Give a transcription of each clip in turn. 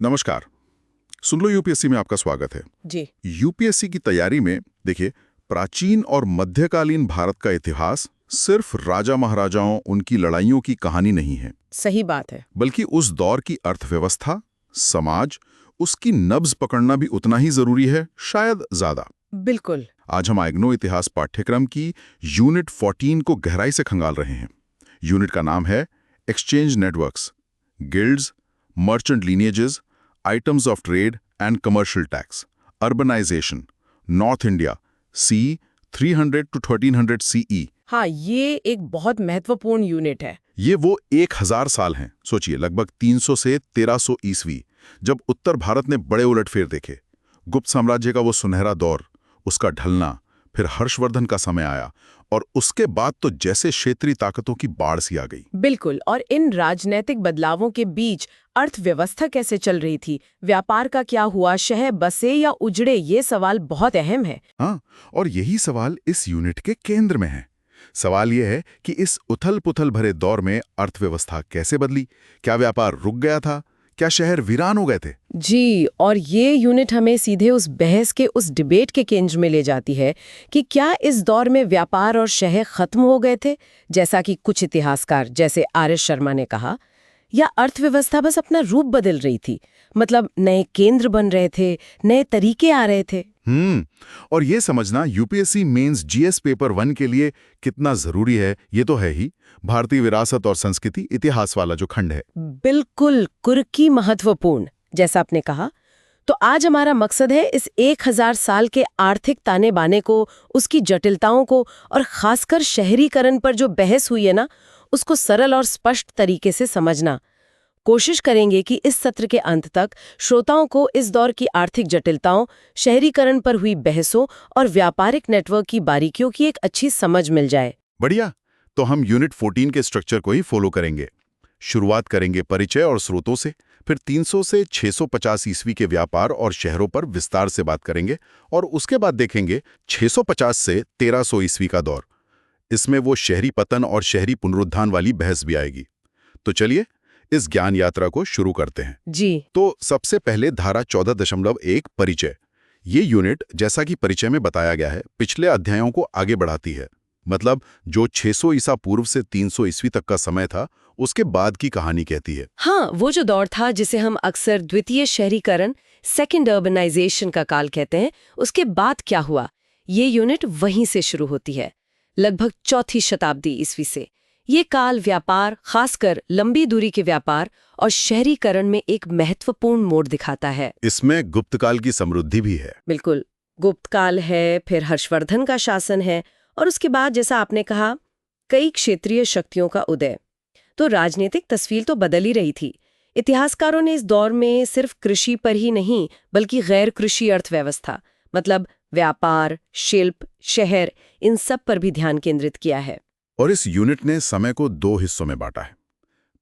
नमस्कार। सुन लो यूपीएससी में आपका स्वागत है। जी। यूपीएससी की तैयारी में देखिए, प्राचीन और मध्यकालीन भारत का इतिहास सिर्फ राजा महाराजाओं, उनकी लड़ाइयों की कहानी नहीं है, सही बात है। बल्कि उस दौर की अर्थव्यवस्था, समाज, उसकी नब्ज पकड़ना भी उतना ही जरूरी है, शायद ज्यादा। बिल्कुल। आज हम आइग्नो इतिहास पाठ्यक्रम की यूनिट 14 को गहराई से खंगाल रहे हैं। यूनिट का नाम है exchange networks, guilds, merchant lineages, items of trade and commercial tax, urbanisation, north India, C 300 to 1300 CE। हाँ, ये एक बहुत महत्वपूर्ण यूनिट है। ये वो 1000 साल हैं, सोचिए, लगभग 300 से 1300 ईस्वी, जब उत्तर भारत ने बड़े उलटफेर देखे। गुप्त साम्राज्य का वो सुनहरा दौर, उसका ढलना, फिर हर्षवर्धन का समय आया, और उसके बाद तो जैसे क्षेत्रीय ताकतों की बाढ़ सी आ गई। बिल्कुल। और इन राजनीतिक बदलावों के बीच अर्थव्यवस्था कैसे चल रही थी, व्यापार का क्या हुआ, शहर बसे या उजड़े, ये सवाल बहुत अहम है। हाँ, और यही सवाल इस यूनिट के केंद्र में है। सवाल यह है कि इस उथल-पुथल भरे दौर में अर्थव्यवस्था कैसे बदली? क्या व्यापार रुक गया था? क्या शहर वीरान हो गए थे? जी, और ये यूनिट हमें सीधे उस बहस के, उस डिबेट के केंद्र में ले जाती है कि क्या इस दौर में व्यापार और शहर खत्म हो गए थे, जैसा कि कुछ इतिहासकार जैसे RS शर्मा ने कहा, या अर्थव्यवस्था बस अपना रूप बदल रही थी, मतलब नए केंद्र बन रहे थे, नए तरीके आ रहे थे। और ये समझना यूपीएससी मेंस जीएस पेपर 1 के लिए कितना जरूरी है, ये तो है ही। भारतीय विरासत और संस्कृति इतिहास वाला जो खंड है, बिल्कुल कुर्की महत्वपूर्ण, जैसा आपने कहा। तो आज हमारा मकसद है इस 1000 साल के आर्थिक ताने बाने को, उसकी जटिलताओं को, और खासकर शहरीकरण पर जो बहस हुई है ना, उसको सरल और स्पष्ट तरीके से समझना। कोशिश करेंगे कि इस सत्र के अंत तक श्रोताओं को इस दौर की आर्थिक जटिलताओं, शहरीकरण पर हुई बहसों और व्यापारिक नेटवर्क की बारीकियों की एक अच्छी समझ मिल जाए। बढ़िया। तो हम यूनिट 14 के स्ट्रक्चर को ही फॉलो करेंगे। शुरुआत करेंगे परिचय और स्रोतों से, फिर 300 से 650 ईस्वी के व्यापार और शहरों पर विस्तार से बात करेंगे, और उसके बाद देखेंगे 650 से 1300 ईस्वी का दौर। इसमें वो शहरी पतन और शहरी पुनरुत्थान वाली बहस भी आएगी। तो चलिए इस ज्ञान यात्रा को शुरू करते हैं। जी। तो सबसे पहले धारा 14.1 परिचय। ये यूनिट, जैसा कि परिचय में बताया गया है, पिछले अध्यायों को आगे बढ़ाती है। मतलब जो 600 ईसा पूर्व से 300 ईस्वी तक का समय था, उसके बाद की कहानी कहती है। हाँ, वो जो दौर था जिसे हम अक्सर द्वितीय शहरीकरण, सेकेंड अर्बनाइजेशन का काल कहते हैं, उसके बाद क्या हुआ, ये यूनिट वहीं से शुरू होती है, लगभग 4वीं शताब्दी ईस्वी से। ये काल व्यापार, खासकर लंबी दूरी के व्यापार और शहरीकरण में एक महत्वपूर्ण मोड़ दिखाता है। इसमें गुप्त काल की समृद्धि भी है। बिल्कुल, गुप्त काल है, फिर हर्षवर्धन का शासन है, और उसके बाद जैसा आपने कहा, कई क्षेत्रीय शक्तियों का उदय। तो राजनीतिक तस्वीर तो बदल ही रही थी। इतिहासकारों ने इस दौर में सिर्फ कृषि पर ही नहीं, बल्कि गैर कृषि अर्थव्यवस्था, मतलब व्यापार, शिल्प, शहर, इन सब पर भी ध्यान केंद्रित किया है। और इस यूनिट ने समय को 2 हिस्सों में बांटा है।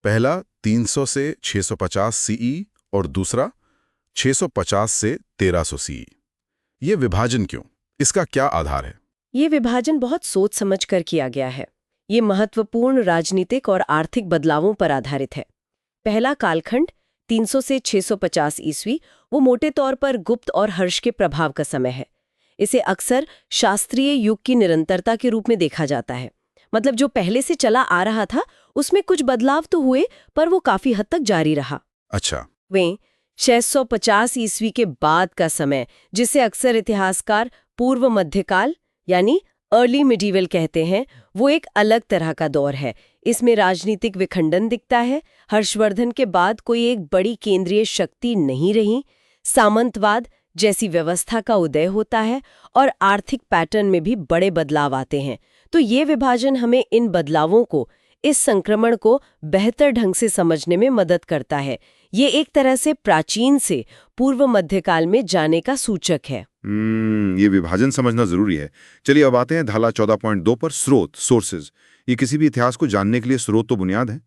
पहला 300 से 650 CE और दूसरा 650 से 1300 CE। ये विभाजन क्यों? इसका क्या आधार है? ये विभाजन बहुत सोच समझ कर किया गया है। ये महत्वपूर्ण राजनीतिक और आर्थिक बदलावों पर आधारित है। पहला कालखंड 300 से 650 ईस्वी, वो मोटे तौर पर गुप्त और हर्ष के प्रभाव का समय है। इसे अक्सर शास्त्रीय युग की निरंतरता के रूप में देखा जाता है। मतलब जो पहले से चला आ रहा था, उसमें कुछ बदलाव तो हुए, पर वो काफी हद तक जारी रहा। अच्छा। वे 650 ईस्वी के बाद का समय, जिसे अक्सर इतिहासकार पूर्व मध्यकाल यानी अर्ली मिडीवल कहते हैं, वो एक अलग तरह का दौर है। इसमें राजनीतिक विखंडन दिखता है। हर्षवर्धन के बाद कोई एक बड़ी केंद्रीय शक्ति नहीं रही, सामंतवाद जैसी व्यवस्था का उदय होता है, और आर्थिक पैटर्न में भी बड़े बदलाव आते हैं। तो ये विभाजन हमें इन बदलावों को, इस संक्रमण को बेहतर ढंग से समझने में मदद करता है। ये एक तरह से प्राचीन से पूर्व मध्यकाल में जाने का सूचक है। ये विभाजन समझना जरूरी है। चलिए अब आते हैं धारा 14.2 पर, स्रोत, सोर्सेज। ये किसी भी इतिहास को जानने के लिए स्रोत तो बुनियाद है।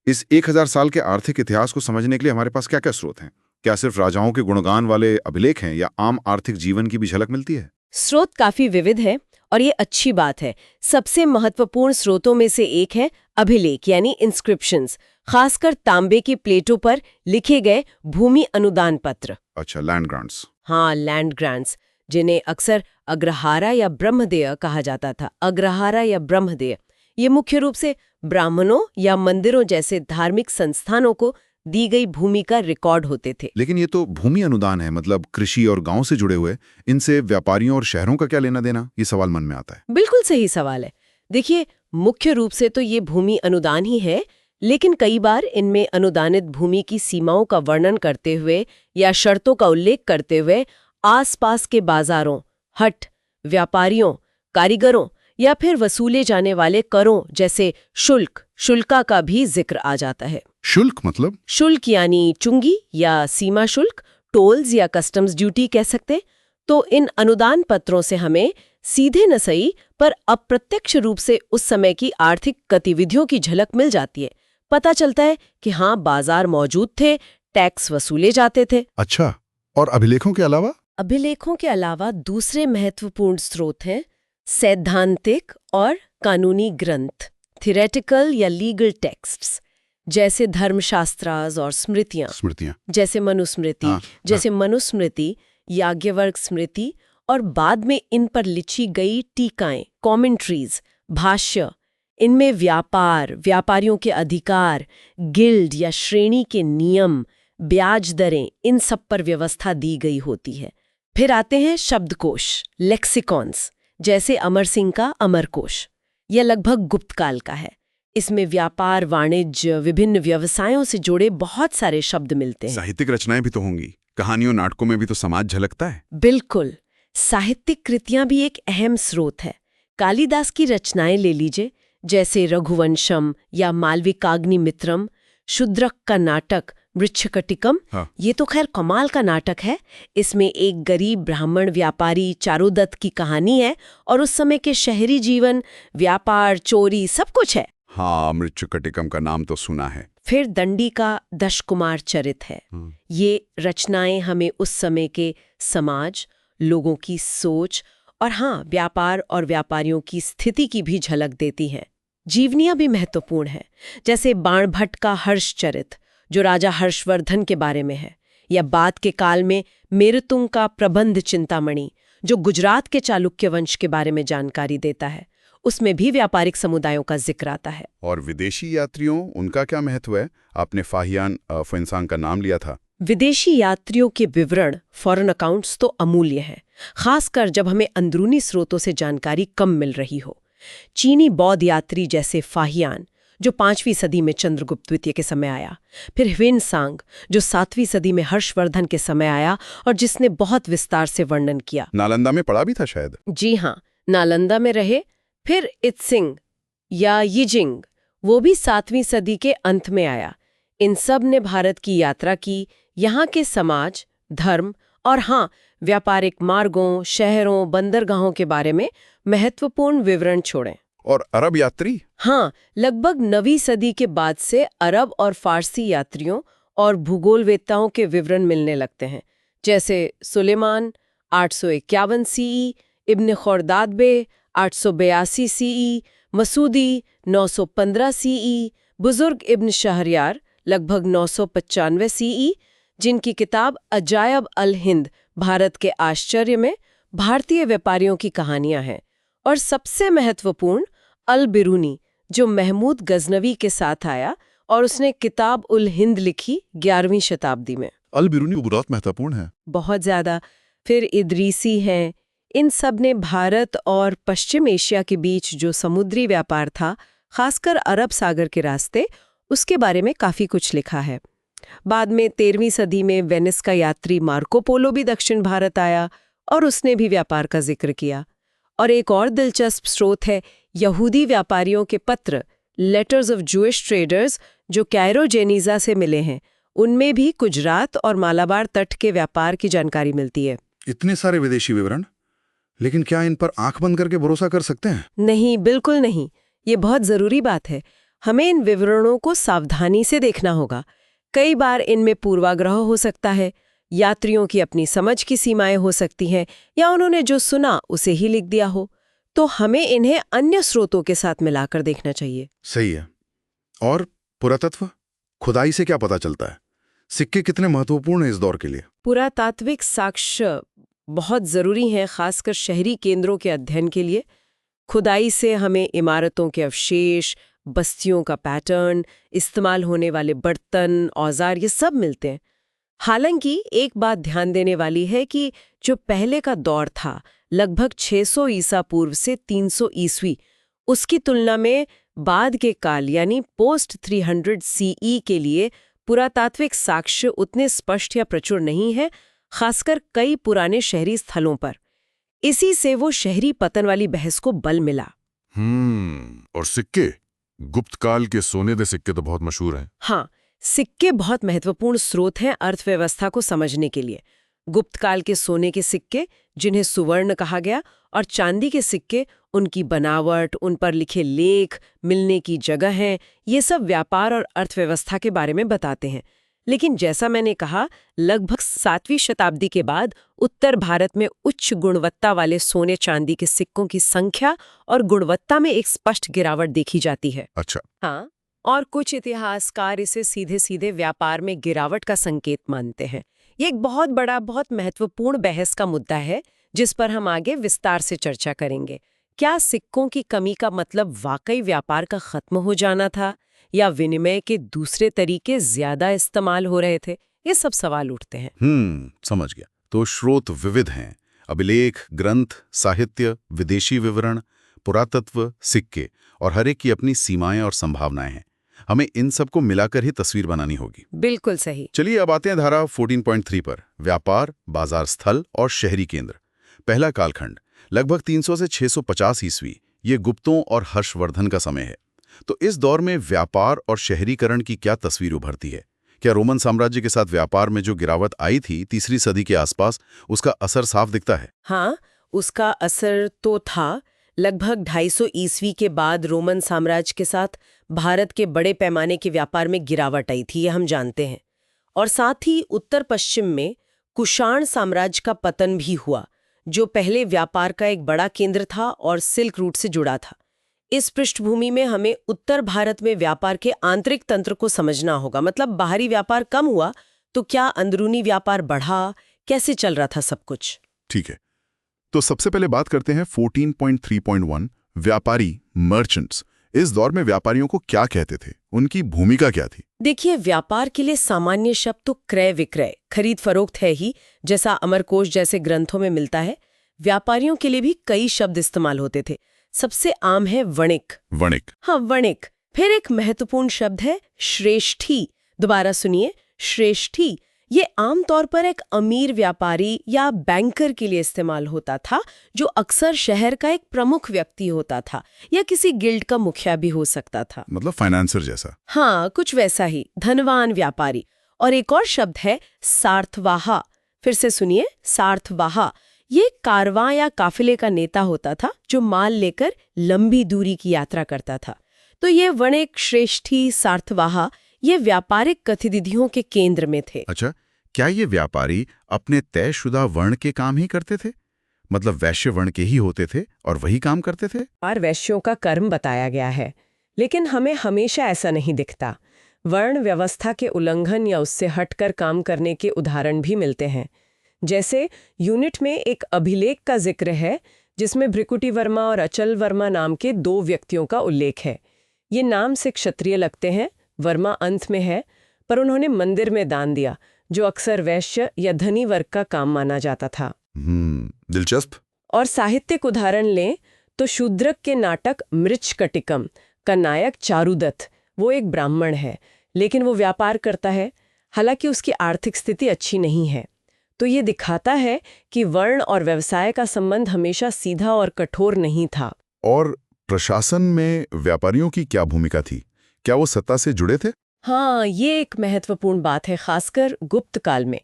इस 1000 साल के आर्थिक इतिहास को समझने के लिए हमारे पास क्या क्या स्रोत हैं? क्या सिर्फ राजाओं के गुणगान वाले अभिलेख हैं, या आम आर्थिक जीवन की भी झलक मिलती है? स्रोत काफी विविध है, और ये अच्छी बात है। सबसे महत्वपूर्ण स्रोतों में से एक है अभिलेख यानी इंस्क्रिप्शंस, खासकर तांबे की प्लेटों पर लिखे गए भूमि अनुदान पत्र। अच्छा, लैंड ग्रांट्स। हाँ, लैंड ग्रांट्स, जिन्हें अक्सर अग्रहारा या ब्रह्मदेय कहा जाता था। अग्रहारा या ब्रह्मदेय ये मुख्य रूप से ब्राह्मणों या मंदिरों जैसे धार्मिक संस्थानों को दी गई भूमि का रिकॉर्ड होते थे। लेकिन ये तो भूमि अनुदान है, मतलब कृषि और गांव से जुड़े हुए, इनसे व्यापारियों और शहरों का क्या लेना देना, ये सवाल मन में आता है। बिल्कुल सही सवाल है। देखिए, मुख्य रूप से तो ये भूमि अनुदान ही है, लेकिन कई बार इनमें अनुदानित भूमि की सीमाओं का वर्णन करते हुए या शर्तों का उल्लेख करते हुए आसपास के बाजारों, हट, व्यापारियों, कारीगरों या फिर वसूले जाने वाले करों जैसे शुल्का का भी जिक्र आ जाता है। शुल्क मतलब? शुल्क यानी चुंगी या सीमा शुल्क, टोल्स या कस्टम्स ड्यूटी कह सकते। तो इन अनुदान पत्रों से हमें सीधे न सही पर अप्रत्यक्ष रूप से उस समय की आर्थिक गतिविधियों की झलक मिल जाती है। पता चलता है कि हाँ, बाजार मौजूद थे, टैक्स वसूले जाते थे। अच्छा, और अभिलेखों के अलावा? अभिलेखों के अलावा दूसरे महत्वपूर्ण स्रोत हैं सैद्धांतिक और कानूनी ग्रंथ, थियोरेटिकल या लीगल टेक्स्ट्स, जैसे धर्मशास्त्रास और स्मृतियां, जैसे मनुस्मृति, याज्ञवल्क्य स्मृति और बाद में इन पर लिखी गई टीकाएं, कमेंट्रीज, भाष्य। इनमें व्यापारियों के अधिकार, गिल्ड या श्रेणी के नियम, ब्याज दरें, इन सब पर व्यवस्था दी गई होती है। फिर आते हैं शब्दकोश, लेक्सिकॉन्स, जैसे अमर सिंह का अमरकोश। यह लगभग गुप्त काल का है। इसमें व्यापार, वाणिज्य, विभिन्न व्यवसायों से जुड़े बहुत सारे शब्द मिलते हैं। साहित्यिक रचनाएं भी तो होंगी, कहानियों, नाटकों में भी तो समाज झलकता है। बिल्कुल, साहित्यिक कृतियां भी एक अहम स्रोत है। कालिदास की रचनाएं ले लीजिए, जैसे रघुवंशम या मालविकाग्निमित्रम, शूद्रक का नाटक वृक्षकटिकम। हाँ। ये तो खैर कमाल का नाटक है। इसमें एक गरीब ब्राह्मण व्यापारी चारुदत्त की कहानी है और उस समय के शहरी जीवन, व्यापार, चोरी, सब कुछ है। हाँ, मृच्छकटिकम का नाम तो सुना है। फिर दंडी का दशकुमार चरित है। ये रचनाएं हमें उस समय के समाज, लोगों की सोच और हाँ, व्यापार और व्यापारियों की स्थिति की भी झलक देती हैं। जीवनियां भी महत्वपूर्ण है, जैसे बाणभट्ट का हर्षचरित, जो राजा हर्षवर्धन के बारे में है, या बाद के काल में मेरुतुंग का प्रबंध चिंतामणि, जो गुजरात के चालुक्य वंश के बारे में जानकारी देता है। उसमें भी व्यापारिक समुदायों का जिक्र आता है। और विदेशी यात्रियों, उनका क्या महत्व है? आपने फाहियान फुनसांग का नाम लिया था। विदेशी यात्रियों के विवरण, फॉरेन अकाउंट्स तो अमूल्य हैं, खासकर जब हमें अंदरूनी स्रोतों से जानकारी कम मिल रही हो। चीनी बौद्ध यात्री जैसे फाहियान, जो 5वीं सदी में चंद्रगुप्त द्वितीय के समय आया, फिर ह्वेनसांग, जो 7वीं सदी में हर्षवर्धन के समय आया और जिसने बहुत विस्तार से वर्णन किया। नालंदा में पढ़ा भी था शायद। जी हाँ, नालंदा में रहे। फिर इत्सिंग या यिजिंग, वो भी 7वीं सदी के अंत में आया। इन सब ने भारत की यात्रा की, यहाँ के समाज, धर्म और हाँ, व्यापारिक मार्गों, शहरों, बंदरगाहों के बारे में महत्वपूर्ण विवरण छोड़े। और अरब यात्री? हाँ, लगभग 9वीं सदी के बाद से अरब और फारसी यात्रियों और भूगोलवेत्ताओं के विवरण मिलने लगते हैं, जैसे सुलेमान 851 सीई, इब्न खुर्दादबे 882 सीई, मसूदी 915 सीई, बुजुर्ग इब्न शहरयार लगभग 995 सीई, जिनकी किताब अजायब अल हिंद, भारत के आश्चर्य में भारतीय व्यापारियों की कहानियां हैं। और सबसे महत्वपूर्ण अल बिरूनी, जो महमूद गजनवी के साथ आया और उसने किताब उल हिंद लिखी 11वीं शताब्दी में। अल बिरूनी बहुत महत्वपूर्ण है, बहुत ज्यादा। फिर इदरीसी हैं। इन सब ने भारत और पश्चिम एशिया के बीच जो समुद्री व्यापार था, खासकर अरब सागर के रास्ते, उसके बारे में काफी कुछ लिखा है। बाद में 13वीं सदी में वेनिस का यात्री मार्को पोलो भी दक्षिण भारत आया और उसने भी व्यापार का जिक्र किया। और एक और दिलचस्प स्रोत है यहूदी व्यापारियों के पत्र, लेटर्स ऑफ जूइश ट्रेडर्स, जो कैरो जेनीजा से मिले हैं। उनमें भी गुजरात और मालाबार तट के व्यापार की जानकारी मिलती है। इतने सारे विदेशी विवरण, लेकिन क्या इन पर आंख बंद करके भरोसा कर सकते हैं? नहीं, बिल्कुल नहीं। ये बहुत जरूरी बात है। हमें इन विवरणों को सावधानी से देखना होगा। कई बार इनमें पूर्वाग्रह हो सकता है, यात्रियों की अपनी समझ की सीमाएं हो सकती हैं, या उन्होंने जो सुना उसे ही लिख दिया हो। तो हमें इन्हें अन्य स्रोतों के साथ मिलाकर देखना चाहिए। सही है। और पुरातत्व, खुदाई से क्या पता चलता है? सिक्के कितने महत्वपूर्ण हैं इस दौर के लिए? पुरातात्विक साक्ष्य बहुत जरूरी हैं, खासकर शहरी केंद्रों के अध्ययन के लिए। खुदाई से हमें इमारतों के अवशेष, बस्तियों का पैटर्न, इस्तेमाल होने वाले बर्तन, औजार, ये सब मिलते हैं। हालांकि एक बात ध्यान देने वाली है कि जो पहले का दौर था, लगभग 600 ईसा पूर्व से 300 ईस्वी, उसकी तुलना में बाद के काल यानी पोस्ट 300 सीई के लिए पुरातात्विक साक्ष्य उतने स्पष्ट या प्रचुर नहीं है, खासकर कई पुराने शहरी स्थलों पर। इसी से वो शहरी पतन वाली बहस को बल मिला। और सिक्के, गुप्त काल के सोने दे सिक्के तो बहुत मशहूर हैं। हाँ, सिक्के बहुत महत्वपूर्ण स्रोत हैं अर्थव्यवस्था को समझने के लिए। गुप्त काल के सोने के सिक्के, जिन्हें सुवर्ण कहा गया, और चांदी के सिक्के, उनकी बनावट, उन पर लिखे लेख, मिलने की जगहें, ये सब व्यापार और अर्थव्यवस्था के बारे में बताते हैं। लेकिन जैसा मैंने कहा, लगभग 7वीं शताब्दी के बाद उत्तर भारत में उच्च गुणवत्ता वाले सोने चांदी के सिक्कों की संख्या और गुणवत्ता में एक स्पष्ट गिरावट देखी जाती है। अच्छा। हाँ, और कुछ इतिहासकार इसे सीधे सीधे व्यापार में गिरावट का संकेत मानते हैं। ये एक बहुत बड़ा, बहुत महत्वपूर्ण बहस का मुद्दा है, जिस पर हम आगे विस्तार से चर्चा करेंगे। क्या सिक्कों की कमी का मतलब वाकई व्यापार का खत्म हो जाना था, या विनिमय के दूसरे तरीके ज्यादा इस्तेमाल हो रहे थे? ये सब सवाल उठते हैं। समझ गया। तो स्रोत विविध हैं: अभिलेख, ग्रंथ, साहित्य, विदेशी विवरण, पुरातत्व, सिक्के, और हर एक की अपनी सीमाएं और संभावनाएं हैं। हमें इन सब को मिलाकर ही तस्वीर बनानी होगी। बिल्कुल सही। चलिए अब आते हैं धारा 14.3 पर, व्यापार, बाजार स्थल और शहरी केंद्र। पहला कालखंड लगभग 300 से 650 ईस्वी, ये गुप्तों और हर्षवर्धन का समय है। तो इस दौर में व्यापार और शहरीकरण की क्या तस्वीर उभरती है? क्या रोमन साम्राज्य के साथ व्यापार में जो गिरावट आई थी 3री सदी के आसपास, उसका असर साफ दिखता है? हाँ, उसका असर तो था। लगभग 250 ईस्वी के बाद रोमन साम्राज्य के साथ भारत के बड़े पैमाने के व्यापार में गिरावट आई थी, ये हम जानते हैं। और साथ ही उत्तर पश्चिम में कुषाण साम्राज्य का पतन भी हुआ, जो पहले व्यापार का एक बड़ा केंद्र था और सिल्क रूट से जुड़ा था। इस पृष्ठभूमि में हमें उत्तर भारत में व्यापार के आंतरिक तंत्र को समझना होगा। मतलब बाहरी व्यापार कम हुआ तो क्या अंदरूनी व्यापार बढ़ा, कैसे चल रहा था सब कुछ? ठीक है, तो सबसे पहले बात करते हैं 14.3.1, व्यापारी, मर्चेंट्स। इस दौर में व्यापारियों को क्या कहते थे, उनकी भूमिका क्या थी? देखिए, व्यापार के लिए सामान्य शब्द तो क्रय विक्रय, खरीद फरोख्त है ही, जैसा अमरकोश जैसे ग्रंथों में मिलता है। व्यापारियों के लिए भी कई शब्द इस्तेमाल होते थे। सबसे आम है वणिक। वणिक? हाँ, वणिक। फिर एक महत्वपूर्ण शब्द है श्रेष्ठी। दोबारा सुनिए, श्रेष्ठी। ये आमतौर पर एक अमीर व्यापारी या बैंकर के लिए इस्तेमाल होता था, जो अक्सर शहर का एक प्रमुख व्यक्ति होता था या किसी गिल्ड का मुखिया भी हो सकता था। मतलब फाइनेंसर जैसा? हाँ, कुछ वैसा ही, धनवान व्यापारी। और एक और शब्द है सार्थवाहा। फिर से सुनिए, सार्थवाहा। ये कारवां या काफिले का नेता होता था, जो माल लेकर लंबी दूरी की यात्रा करता था। तो ये वणिक, श्रेष्ठी, सार्थवाहा, ये व्यापारिक गतिविधियों के केंद्र में थे। अच्छा, क्या ये व्यापारी अपने तयशुदा वर्ण के काम ही करते थे? मतलब वैश्य वर्ण के ही होते थे और वही काम करते थे? और वैश्यों का कर्म बताया गया है, लेकिन हमें हमेशा ऐसा नहीं दिखता। वर्ण व्यवस्था के उल्लंघन या उससे हटकर काम करने के उदाहरण भी मिलते हैं। जैसे यूनिट में एक अभिलेख का जिक्र है, जिसमें भृकुटी वर्मा और अचल वर्मा नाम के 2 व्यक्तियों का उल्लेख है। ये नाम से क्षत्रिय लगते हैं। वर्मा अंत में है, पर उन्होंने मंदिर में दान दिया, जो अक्सर वैश्य या धनी वर्ग का काम माना जाता था। दिलचस्प। और साहित्यिक उदाहरण लें तो शूद्रक के नाटक मृच्छकटिकम का नायक चारुदत्त, वो एक ब्राह्मण है, लेकिन वो व्यापार करता है, हालांकि उसकी आर्थिक स्थिति अच्छी नहीं है। तो ये दिखाता है कि वर्ण और व्यवसाय का संबंध हमेशा सीधा और कठोर नहीं था। और प्रशासन में व्यापारियों की क्या भूमिका थी? क्या वो सत्ता से जुड़े थे? हाँ, ये एक महत्वपूर्ण बात है, खासकर गुप्त काल में।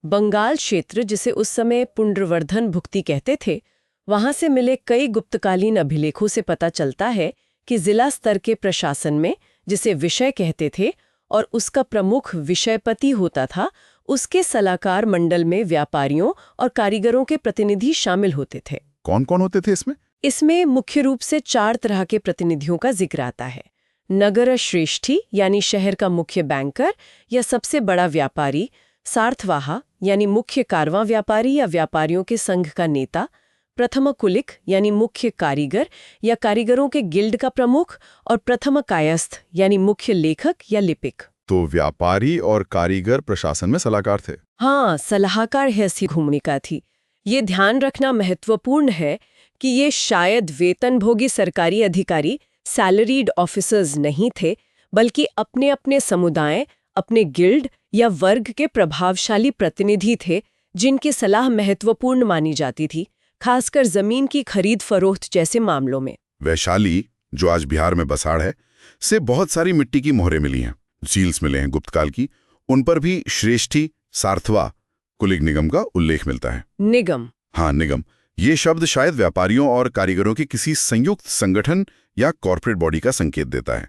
बंगाल क्षेत्र, जिसे उस समय पुंड्रवर्धन भुक्ति कहते थे, वहां से मिले कई गुप्तकालीन अभिलेखों से पता चलता है कि जिला स्तर के प्रशासन में, जिसे विषय कहते थे और उसका प्रमुख विषयपति होता था, उसके सलाहकार मंडल में व्यापारियों और कारीगरों के प्रतिनिधि शामिल होते थे। कौन कौन होते थे इसमें? इसमें मुख्य रूप से 4 तरह के प्रतिनिधियों का जिक्र आता है। नगर श्रेष्ठी यानी शहर का मुख्य बैंकर या सबसे बड़ा व्यापारी, सार्थवाहा यानी मुख्य कारवां व्यापारी या व्यापारियों के संघ का नेता, प्रथम कुलिक यानी मुख्य कारीगर या कारीगरों के गिल्ड का प्रमुख, और प्रथम कायस्थ यानी मुख्य लेखक या लिपिक। तो व्यापारी और कारीगर प्रशासन में सलाहकार थे। हाँ, सलाहकार हैसी भूमिका थी। ये ध्यान रखना महत्वपूर्ण है कि ये शायद वेतनभोगी सरकारी अधिकारी, सैलरीड ऑफिसर्स नहीं थे, बल्कि अपने अपने समुदाय, अपने गिल्ड या वर्ग के प्रभावशाली प्रतिनिधि थे, जिनकी सलाह महत्वपूर्ण मानी जाती थी, खासकर जमीन की खरीद फरोख्त जैसे मामलों में। वैशाली, जो आज बिहार में बसाड़ है, से बहुत सारी मिट्टी की मोहरें मिली हैं, सील्स मिले हैं गुप्तकाल की। उन पर भी श्रेष्ठी, सार्थवा, कुलिक निगम का उल्लेख मिलता है। निगम? हाँ, निगम। ये शब्द शायद व्यापारियों और कारीगरों के किसी संयुक्त संगठन या कॉर्पोरेट बॉडी का संकेत देता है।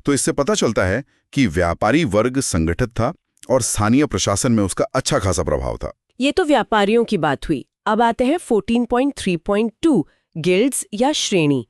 तो इससे पता चलता है कि व्यापारी वर्ग संगठित था और स्थानीय प्रशासन में उसका अच्छा खासा प्रभाव था। ये तो व्यापारियों की बात हुई। अब आते हैं 14.3.2 गिल्ड्स या श्रेणी।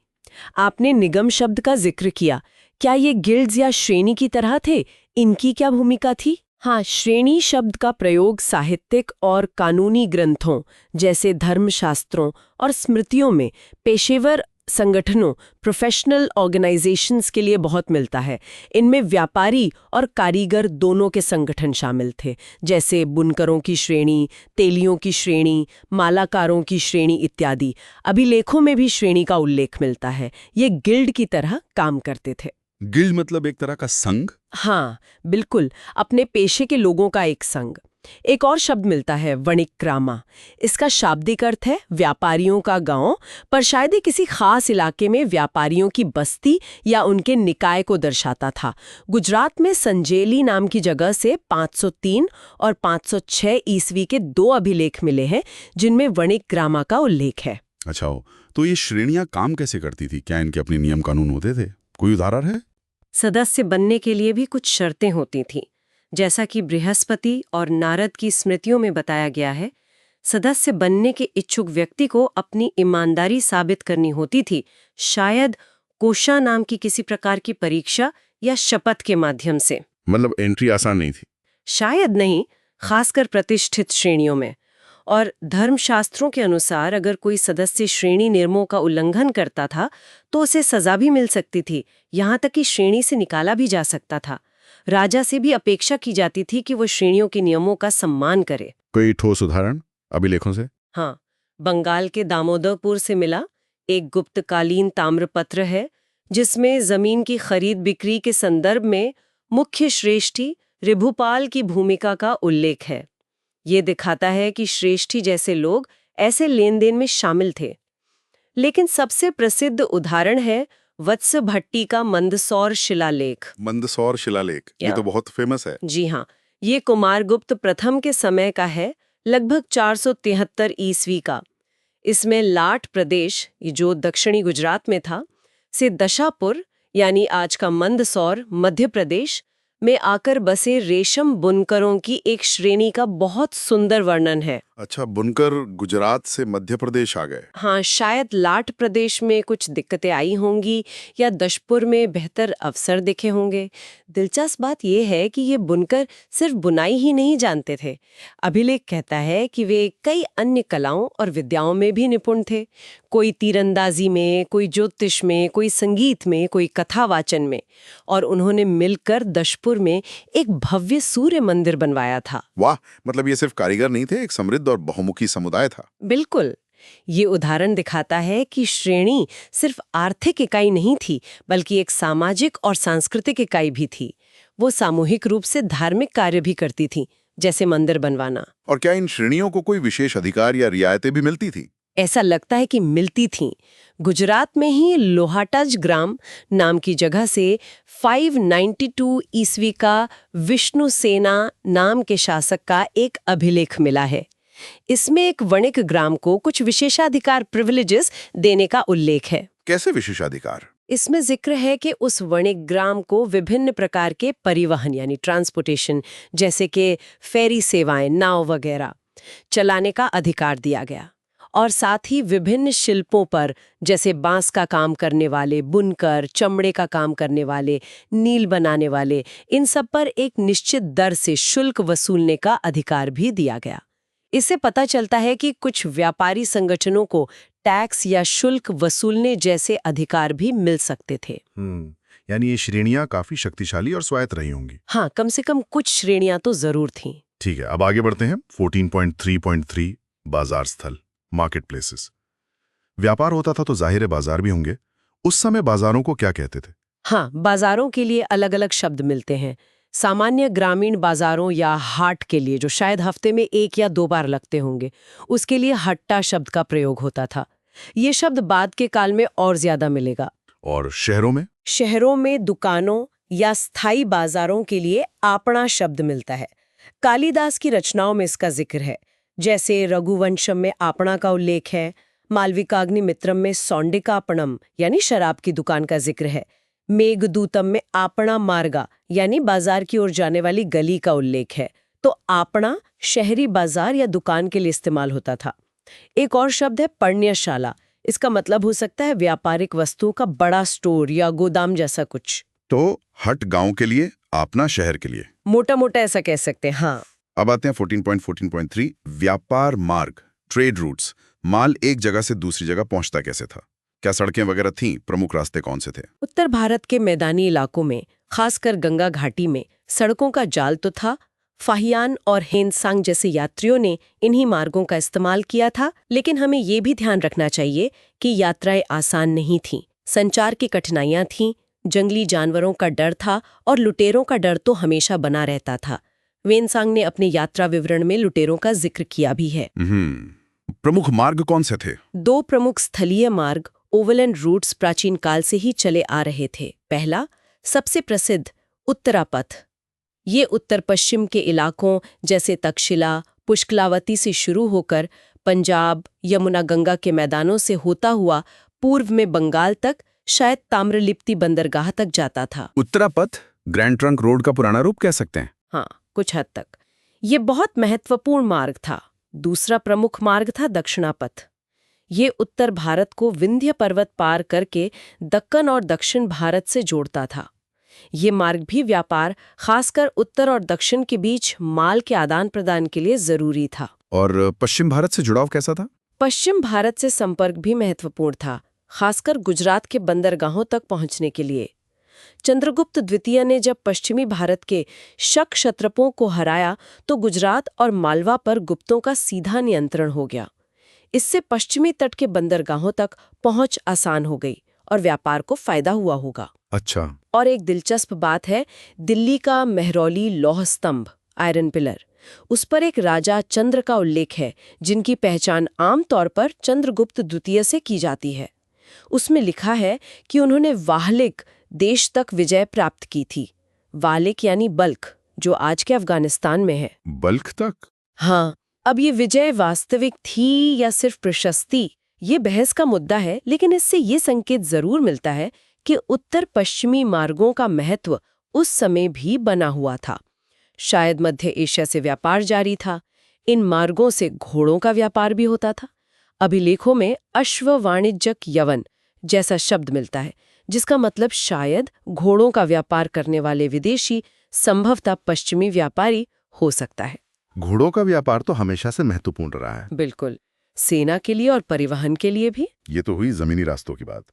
आपने निगम शब्द का जिक्र किया। क्या ये गिल्ड्स या श्रेणी की तरह थे? इनकी क्या भूमिका थी? हाँ, श्रेणी शब्द का प्रयोग साहित्यिक और कानूनी ग्रंथों जैसे धर्मशास्त्रों और स्मृतियों में पेशेवर संगठनों, प्रोफेशनल ऑर्गेनाइजेशंस के लिए बहुत मिलता है। इनमें व्यापारी और कारीगर दोनों के संगठन शामिल थे, जैसे बुनकरों की श्रेणी, तेलियों की श्रेणी, मालाकारों की श्रेणी इत्यादि। अभिलेखों में भी श्रेणी का उल्लेख मिलता है। ये गिल्ड की तरह काम करते थे। गिल्ड मतलब एक तरह का संघ? हाँ, बिल्कुल, अपने पेशे के लोगों का एक संघ। एक और शब्द मिलता है, वणिक्रामा। इसका शाब्दिक अर्थ है व्यापारियों का गांव, पर शायद ही किसी खास इलाके में व्यापारियों की बस्ती या उनके निकाय को दर्शाता था। गुजरात में संजेली नाम की जगह से 503 और 506 ईस्वी के 2 अभिलेख मिले हैं, जिनमें वणिक्रामा का उल्लेख है। अच्छा हो, तो ये श्रेणियां काम कैसे करती थी? क्या इनके अपने नियम कानून होते थे? कोई उदाहरण है? सदस्य बनने के लिए भी कुछ शर्तें होती थीं। जैसा कि बृहस्पति और नारद की स्मृतियों में बताया गया है, सदस्य बनने के इच्छुक व्यक्ति को अपनी ईमानदारी साबित करनी होती थी, शायद कोशा नाम की किसी प्रकार की परीक्षा या शपथ के माध्यम से। मतलब एंट्री आसान नहीं थी? शायद नहीं, खासकर प्रतिष्ठित श्रेणियों में। और धर्मशास्त्रों के अनुसार अगर कोई सदस्य श्रेणी नियमों का उल्लंघन करता था तो उसे सजा भी मिल सकती थी, यहाँ तक कि श्रेणी से निकाला भी जा सकता था। राजा से भी अपेक्षा की जाती थी कि वो श्रेणियों के नियमों का सम्मान करे। कोई ठोस उदाहरण अभिलेखों से? हाँ, बंगाल के दामोदरपुर से मिला एक गुप्तकालीन ताम्रपत्र है, जिसमें जमीन की खरीद बिक्री के संदर्भ में मुख्य श्रेष्ठी ऋभुपाल की भूमिका का उल्लेख है। ये दिखाता है कि श्रेष्ठी जैसे लोग ऐसे लेन देन में शामिल थे। लेकिन सबसे प्रसिद्ध उदाहरण है वत्स भट्टी का मंदसौर शिलालेख। मंदसौर शिलालेख, ये तो बहुत फेमस है। जी हाँ, ये कुमारगुप्त प्रथम के समय का है, लगभग 473 ईस्वी का। इसमें लाट प्रदेश, जो दक्षिणी गुजरात में था, से दशापुर यानी आज का मंदसौर मध्य प्रदेश में आकर बसे रेशम बुनकरों की एक श्रेणी का बहुत सुंदर वर्णन है। अच्छा, बुनकर गुजरात से मध्य प्रदेश आ गए? हाँ, शायद लाट प्रदेश में कुछ दिक्कतें आई होंगी या दशपुर में बेहतर अवसर दिखे होंगे। दिलचस्प बात यह है कि ये बुनकर सिर्फ बुनाई ही नहीं जानते थे। अभिलेख कहता है कि वे कई अन्य कलाओं और विद्याओं में भी निपुण थे। कोई तीरंदाजी में, कोई ज्योतिष में, कोई संगीत में, कोई कथावाचन में। और उन्होंने मिलकर दशपुर में एक भव्य सूर्य मंदिर बनवाया था। वाह, मतलब ये सिर्फ कारीगर नहीं थे, एक समृद्ध और बहुमुखी समुदाय था। बिल्कुल। ये उदाहरण दिखाता है कि श्रेणी सिर्फ आर्थिक इकाई नहीं थी, बल्कि एक सामाजिक और सांस्कृतिक इकाई भी थी। वो सामूहिक रूप से धार्मिक कार्य भी करती थी, जैसे मंदिर बनवाना। और क्या इन श्रेणियों को कोई विशेष अधिकार या रियायतें भी मिलती थी? ऐसा लगता है कि मिलती थीं। गुजरात में ही लोहाटाज ग्राम नाम की जगह से 592 ईस्वी का विष्णु सेना नाम के शासक का एक अभिलेख मिला है। इसमें एक वणिक ग्राम को कुछ विशेषाधिकार प्रिविलेजेस देने का उल्लेख है। कैसे विशेषाधिकार? इसमें जिक्र है कि उस वणिक ग्राम को विभिन्न प्रकार के परिवहन यानी ट्रांसपोर्टेशन, जैसे कि फेरी सेवाएं, नाव वगैरह चलाने का अधिकार दिया गया। और साथ ही विभिन्न शिल्पों पर, जैसे बांस का काम करने वाले, बुनकर, चमड़े का काम करने वाले, नील बनाने वाले, इन सब पर एक निश्चित दर से शुल्क वसूलने का अधिकार भी दिया गया। इससे पता चलता है कि कुछ व्यापारी संगठनों को टैक्स या शुल्क वसूलने जैसे अधिकार भी मिल सकते थे। यानी ये श्रेणियां काफी शक्तिशाली और स्वायत्त रही होंगी। हाँ, कम से कम कुछ श्रेणियां तो जरूर थीं। ठीक है, अब आगे बढ़ते हैं। 14.3.3 बाजार स्थल, मार्केट प्लेसेस। व्यापार होता था तो जाहिर है बाजार भी होंगे। उस समय बाजारों को क्या कहते थे? हाँ, बाजारों के लिए अलग अलग शब्द मिलते हैं। सामान्य ग्रामीण बाजारों या हाट के लिए, जो शायद हफ्ते में 1 या 2 बार लगते होंगे, उसके लिए हट्टा शब्द का प्रयोग होता था। ये शब्द बाद के काल में और ज्यादा मिलेगा। और शहरों में? शहरों में दुकानों या स्थायी बाजारों के लिए आपणा शब्द मिलता है। कालिदास की रचनाओं में इसका जिक्र है, जैसे रघुवंशम में आपणा का उल्लेख है, मालविकाग्निमित्रम में सौंडिकापणम यानी शराब की दुकान का जिक्र है, मेघदूतम में आपणा मार्गा यानी बाजार की ओर जाने वाली गली का उल्लेख है। तो आपणा शहरी बाजार या दुकान के लिए इस्तेमाल होता था। एक और शब्द है पर्ण्यशाला। इसका मतलब हो सकता है व्यापारिक वस्तुओं का बड़ा स्टोर या गोदाम जैसा कुछ। तो हट गांव के लिए, आपना शहर के लिए, मोटा मोटा ऐसा कह सकते हैं। हाँ, अब आते हैं 14.14.3 व्यापार मार्ग, ट्रेड रूट्स। माल एक जगह से दूसरी जगह पहुंचता कैसे था? क्या सड़कें वगैरह थीं? प्रमुख रास्ते कौन से थे? उत्तर भारत के मैदानी इलाकों में, खासकर गंगा घाटी में, सड़कों का जाल तो था। फाहियान और हेनसांग जैसे यात्रियों ने इन्हीं मार्गों का इस्तेमाल किया था, लेकिन हमें ये भी ध्यान रखना चाहिए कि यात्राएं आसान नहीं थीं। संचार की कठिनाइयां थीं, जंगली जानवरों का डर था और लुटेरों का डर तो हमेशा बना रहता था। वेनसांग ने अपने यात्रा विवरण में लुटेरों का जिक्र किया भी है। प्रमुख मार्ग कौन से थे? 2 प्रमुख स्थलीय मार्ग, ओवरलैंड रूट्स, प्राचीन काल से ही चले आ रहे थे। पहला, सबसे प्रसिद्ध, उत्तरापथ। ये उत्तर पश्चिम के इलाकों जैसे तक्षशिला, पुष्कलावती से शुरू होकर पंजाब, यमुना गंगा के मैदानों से होता हुआ पूर्व में बंगाल तक, शायद ताम्रलिप्ति बंदरगाह तक जाता था। उत्तरापथ ग्रैंड ट्रंक रोड का पुराना रूप कह सकते हैं। हाँ, कुछ हद तक। ये बहुत महत्वपूर्ण मार्ग था। दूसरा प्रमुख मार्ग था दक्षिणापथ। ये उत्तर भारत को विंध्य पर्वत पार करके दक्कन और दक्षिण भारत से जोड़ता था। ये मार्ग भी व्यापार, खासकर उत्तर और दक्षिण के बीच माल के आदान प्रदान के लिए जरूरी था। और पश्चिम भारत से जुड़ाव कैसा था? पश्चिम भारत से संपर्क भी महत्वपूर्ण था, खासकर गुजरात के बंदरगाहों तक पहुंचने के लिए। चंद्रगुप्त द्वितीय ने जब पश्चिमी भारत के शक क्षत्रपों को हराया तो गुजरात और मालवा पर गुप्तों का सीधा नियंत्रण हो गया। इससे पश्चिमी तट के बंदरगाहों तक पहुंच आसान हो गई और व्यापार को फायदा हुआ होगा। अच्छा। और एक दिलचस्प बात है, दिल्ली का मेहरौली लौह स्तंभ, आयरन पिलर, उस पर एक राजा चंद्र का उल्लेख है, जिनकी पहचान आमतौर पर चंद्रगुप्त द्वितीय से की जाती है। उसमें लिखा है कि उन्होंने वाहलिक देश तक विजय प्राप्त की थी। वाहलिक यानी बल्ख, जो आज के अफगानिस्तान में है। बल्ख तक? हाँ, अब ये विजय वास्तविक थी या सिर्फ प्रशस्ति, ये बहस का मुद्दा है, लेकिन इससे ये संकेत जरूर मिलता है कि उत्तर पश्चिमी मार्गों का महत्व उस समय भी बना हुआ था। शायद मध्य एशिया से व्यापार जारी था। इन मार्गों से घोड़ों का व्यापार भी होता था। अभिलेखों में अश्व वाणिज्यक यवन जैसा शब्द मिलता है, जिसका मतलब शायद घोड़ों का व्यापार करने वाले विदेशी संभवतः पश्चिमी व्यापारी हो सकता है। घोड़ों का व्यापार तो हमेशा से महत्वपूर्ण रहा है। बिल्कुल, सेना के लिए और परिवहन के लिए भी। ये तो हुई जमीनी रास्तों की बात।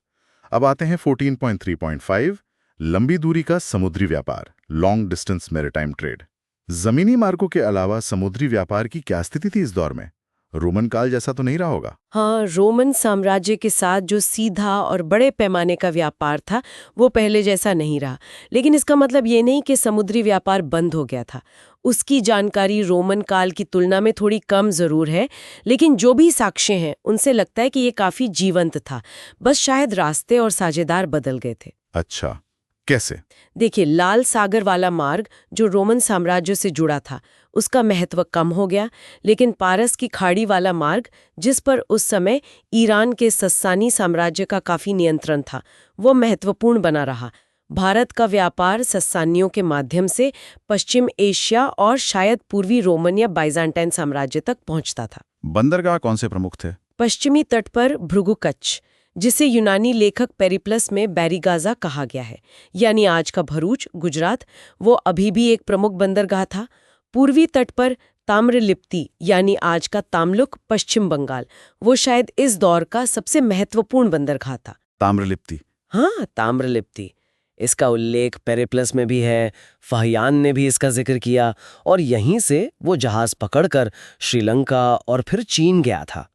अब आते हैं 14.3.5 लंबी दूरी का समुद्री व्यापार, लॉन्ग डिस्टेंस मैरिटाइम ट्रेड। जमीनी मार्गों के अलावा समुद्री व्यापार की क्या स्थिति थी इस दौर में? रोमन काल जैसा तो नहीं रहा होगा? हाँ, रोमन साम्राज्य के साथ जो सीधा और बड़े पैमाने का व्यापार था वो पहले जैसा नहीं रहा। लेकिन इसका मतलब ये नहीं कि समुद्री व्यापार बंद हो गया था। उसकी जानकारी रोमन काल की तुलना में थोड़ी कम जरूर है, लेकिन जो भी साक्ष्य हैं उनसे लगता है कि ये काफी जीवंत था। बस शायद रास्ते और साझेदार बदल गए थे। अच्छा, कैसे? देखिए, लाल सागर वाला मार्ग जो रोमन साम्राज्य से जुड़ा था उसका महत्व कम हो गया, लेकिन पारस की खाड़ी वाला मार्ग, जिस पर उस समय ईरान के सस्सानी साम्राज्य का काफी नियंत्रण था, वो महत्वपूर्ण बना रहा। भारत का व्यापार सस्सानियों के माध्यम से पश्चिम एशिया और शायद पूर्वी रोमन या बाइजेंटाइन साम्राज्य तक पहुंचता था। बंदरगाह कौन से प्रमुख थे? पश्चिमी तट पर भृगुकच्छ, जिसे यूनानी लेखक पेरिप्लस में बैरिगाजा कहा गया है, यानी आज का भरूच, गुजरात, वो अभी भी एक प्रमुख बंदरगाह था। पूर्वी तट पर ताम्रलिप्ति, यानी आज का तामलुक, पश्चिम बंगाल, वो शायद इस दौर का सबसे महत्वपूर्ण बंदरगाह था। ताम्रलिप्ति। हाँ, ताम्रलिप्ति। इसका उल्लेख पेरिप्लस में भी है, फाहियान ने भी इसका जिक्र किया, और यहीं से वो जहाज पकड़कर श्रीलंका और फिर चीन गया था।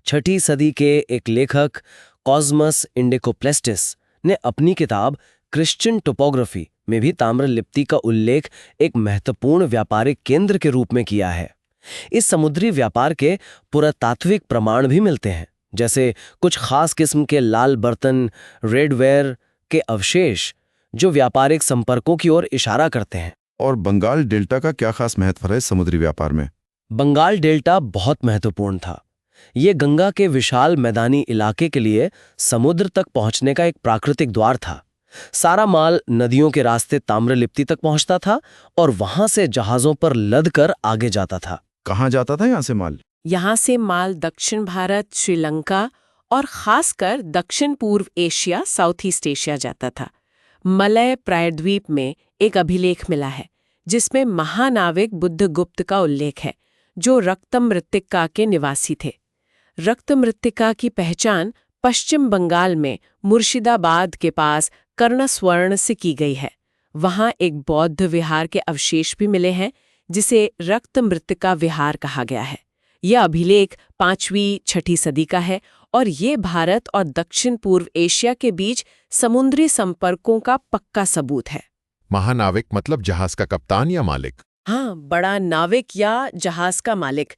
6ठी सदी के एक लेखक कॉस्मस इंडिकोप्लेस्टिस ने अपनी किताब क्रिश्चियन टोपोग्राफी में भी ताम्रलिप्ति का उल्लेख एक महत्वपूर्ण व्यापारिक केंद्र के रूप में किया है। इस समुद्री व्यापार के पुरातात्विक प्रमाण भी मिलते हैं, जैसे कुछ खास किस्म के लाल बर्तन, रेडवेयर के अवशेष, जो व्यापारिक संपर्कों की ओर इशारा करते हैं। और बंगाल डेल्टा का क्या खास महत्व है समुद्री व्यापार में? बंगाल डेल्टा बहुत महत्वपूर्ण था। ये गंगा के विशाल मैदानी इलाके के लिए समुद्र तक पहुंचने का एक प्राकृतिक द्वार था। सारा माल नदियों के रास्ते ताम्रलिप्ति तक पहुंचता था और वहां से जहाजों पर लदकर आगे जाता था। कहाँ जाता था यहाँ से माल? यहाँ से माल दक्षिण भारत, श्रीलंका और खासकर दक्षिण पूर्व एशिया, साउथ ईस्ट एशिया जाता था। मलय प्रायद्वीप में एक अभिलेख मिला है जिसमें महानाविक बुद्धगुप्त का उल्लेख है, जो रक्तमृत्तिका के निवासी थे। रक्तमृत्तिका की पहचान पश्चिम बंगाल में मुर्शिदाबाद के पास कर्णस्वर्ण से की गई है। वहां एक बौद्ध विहार के अवशेष भी मिले हैं जिसे रक्तमृत्तिका विहार कहा गया है। यह अभिलेख 5वीं-6ठी सदी का है और ये भारत और दक्षिण पूर्व एशिया के बीच समुद्री संपर्कों का पक्का सबूत है। महानाविक मतलब जहाज का कप्तान या मालिक? हाँ, बड़ा नाविक या जहाज का मालिक।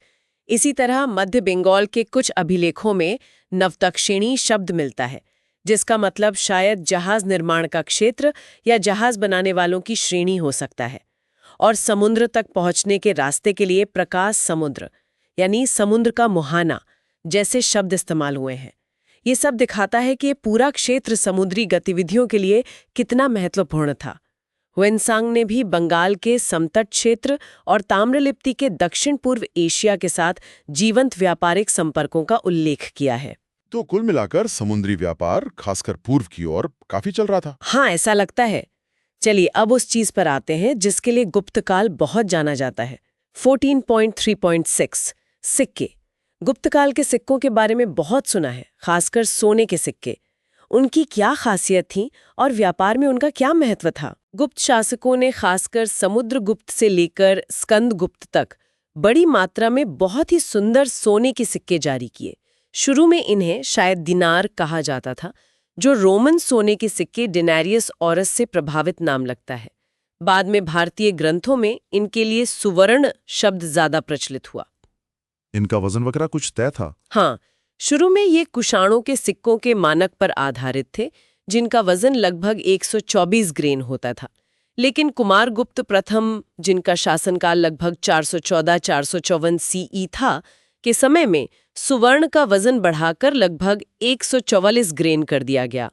इसी तरह मध्य बंगाल के कुछ अभिलेखों में नवदक्षिणी शब्द मिलता है, जिसका मतलब शायद जहाज निर्माण का क्षेत्र या जहाज बनाने वालों की श्रेणी हो सकता है। और समुद्र तक पहुंचने के रास्ते के लिए प्रकाश समुद्र, यानी समुद्र का मुहाना जैसे शब्द इस्तेमाल हुए हैं। ये सब दिखाता है कि ये पूरा क्षेत्र समुद्री गतिविधियों के लिए कितना महत्वपूर्ण था। हुएनसांग ने भी बंगाल के समतट क्षेत्र और ताम्रलिप्ति के दक्षिण पूर्व एशिया के साथ जीवंत व्यापारिक संपर्कों का उल्लेख किया है। तो कुल मिलाकर समुद्री व्यापार खासकर पूर्व की ओर काफी चल रहा था। हाँ, ऐसा लगता है। चलिए अब उस चीज पर आते हैं जिसके लिए गुप्त काल बहुत जाना जाता है। 14.3.6 सिक्के। गुप्त काल के सिक्कों के बारे में बहुत सुना है, खासकर सोने के सिक्के। उनकी क्या खासियत थी और व्यापार में उनका क्या महत्व था? गुप्त शासकों ने खासकर समुद्रगुप्त से लेकर स्कंदगुप्त तक बड़ी मात्रा में बहुत ही सुंदर सोने के सिक्के जारी किए। शुरू में इन्हें शायद दिनार कहा जाता था, जो रोमन सोने के सिक्के डिनारियस औरस से प्रभावित नाम लगता है। बाद में भारतीय ग्रंथों में इनके लिए सुवर्ण शब्द ज्यादा प्रचलित हुआ। इनका वजन वगैरह कुछ तय था? हाँ, शुरू में ये कुषाणों के सिक्कों के मानक पर आधारित थे, जिनका वजन लगभग 124 ग्रेन होता था। लेकिन कुमारगुप्त प्रथम, जिनका शासनकाल लगभग 414-454 सीई था, के समय में सुवर्ण का वजन बढ़ाकर लगभग 144 ग्रेन कर दिया गया।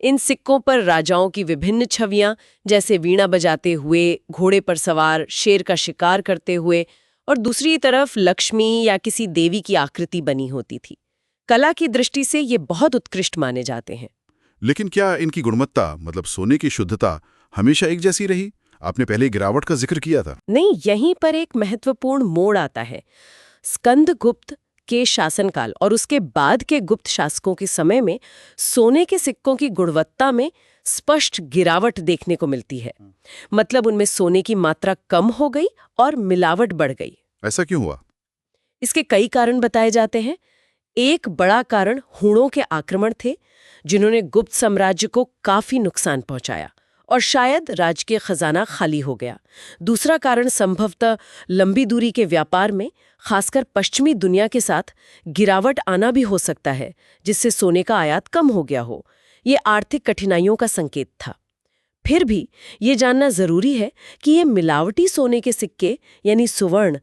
इन सिक्कों पर राजाओं की विभिन्न छवियां, जैसे वीणा बजाते हुए, घोड़े पर सवार, शेर का शिकार करते हुए, और दूसरी तरफ लक्ष्मी या किसी देवी की आकृति बनी होती थी। कला की दृष्टि से ये बहुत उत्कृष्ट माने जाते हैं। लेकिन क्या इनकी गुणवत्ता, मतलब सोने की शुद्धता, हमेशा एक जैसी रही? आपने पहले गिरावट का जिक्र किया था। नहीं, यहीं पर एक महत्वपूर्ण मोड़ आता है। स्कंदगुप्त के शासनकाल और उसके बाद के गुप्त शासकों के समय में सोने के सिक्कों की गुणवत्ता में स्पष्ट गिरावट देखने को मिलती है। मतलब उनमें सोने की मात्रा कम हो गई और मिलावट बढ़ गई। ऐसा क्यों हुआ? इसके कई कारण बताए जाते हैं। एक बड़ा कारण हूणों के आक्रमण थे, जिन्होंने गुप्त साम्राज्य को काफी नुकसान पहुंचाया और शायद राजकीय खजाना खाली हो गया। दूसरा कारण संभवतः लंबी दूरी के व्यापार में, खासकर पश्चिमी दुनिया के साथ, गिरावट आना भी हो सकता है, जिससे सोने का आयात कम हो गया हो। ये आर्थिक कठिनाइयों का संकेत था। फिर भी ये जानना जरूरी है कि ये मिलावटी सोने के सिक्के यानी सुवर्ण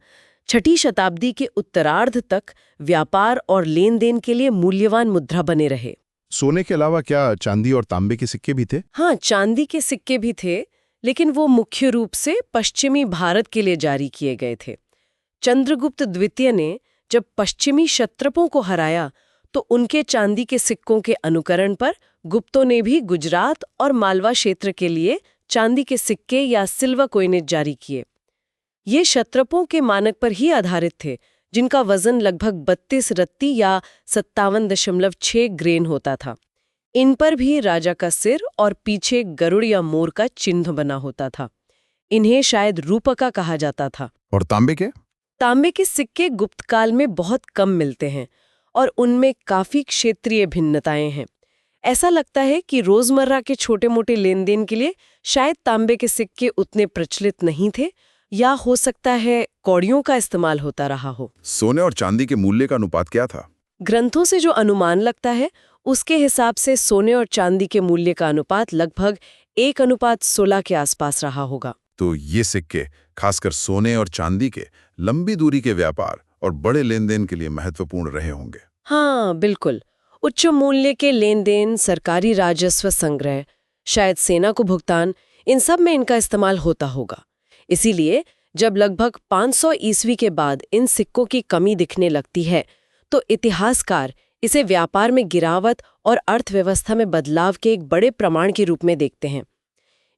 6ठी शताब्दी के उत्तरार्ध तक व्यापार और लेन देन के लिए मूल्यवान मुद्रा बने रहे। सोने के अलावा क्या चांदी और तांबे के सिक्के भी थे? हाँ, चांदी के सिक्के भी थे, लेकिन वो मुख्य रूप से पश्चिमी भारत के लिए जारी किए गए थे। चंद्रगुप्त द्वितीय ने जब पश्चिमी क्षत्रपों को हराया तो उनके चांदी के सिक्कों के अनुकरण पर गुप्तों ने भी गुजरात और मालवा क्षेत्र के लिए चांदी के सिक्के या सिल्वर कॉइनेज जारी किए। ये क्षत्रपों के मानक पर ही आधारित थे, जिनका वजन लगभग 32 रत्ती या 57.6 ग्रेन होता था। इन पर भी राजा का सिर और पीछे गरुड़ या मोर का चिन्ह बना होता था। इन्हें शायद रूपका कहा जाता था। और तांबे के? तांबे के सिक्के गुप्त काल में बहुत कम मिलते हैं और उनमें काफी क्षेत्रीय भिन्नताएं हैं। ऐसा लगता है कि रोजमर्रा के छोटे-मोटे लेन देन के लिए शायद तांबे के सिक्के उतने प्रचलित नहीं थे, या हो सकता है कौड़ियों का इस्तेमाल होता रहा हो। सोने और चांदी के मूल्य का अनुपात क्या था? ग्रंथों से जो अनुमान लगता है उसके हिसाब से सोने और चांदी के मूल्य का अनुपात लगभग 1:16 के आसपास रहा होगा। तो ये सिक्के खासकर सोने और चांदी के लंबी दूरी के व्यापार और बड़े लेन देन के लिए महत्वपूर्ण रहे होंगे। हाँ, बिल्कुल। उच्च मूल्य के लेन देन, सरकारी राजस्व संग्रह, शायद सेना को भुगतान, इन सब में इनका इस्तेमाल होता होगा। इसीलिए जब लगभग 500 ईस्वी के बाद इन सिक्कों की कमी दिखने लगती है तो इतिहासकार इसे व्यापार में गिरावट और अर्थव्यवस्था में बदलाव के एक बड़े प्रमाण के रूप में देखते हैं।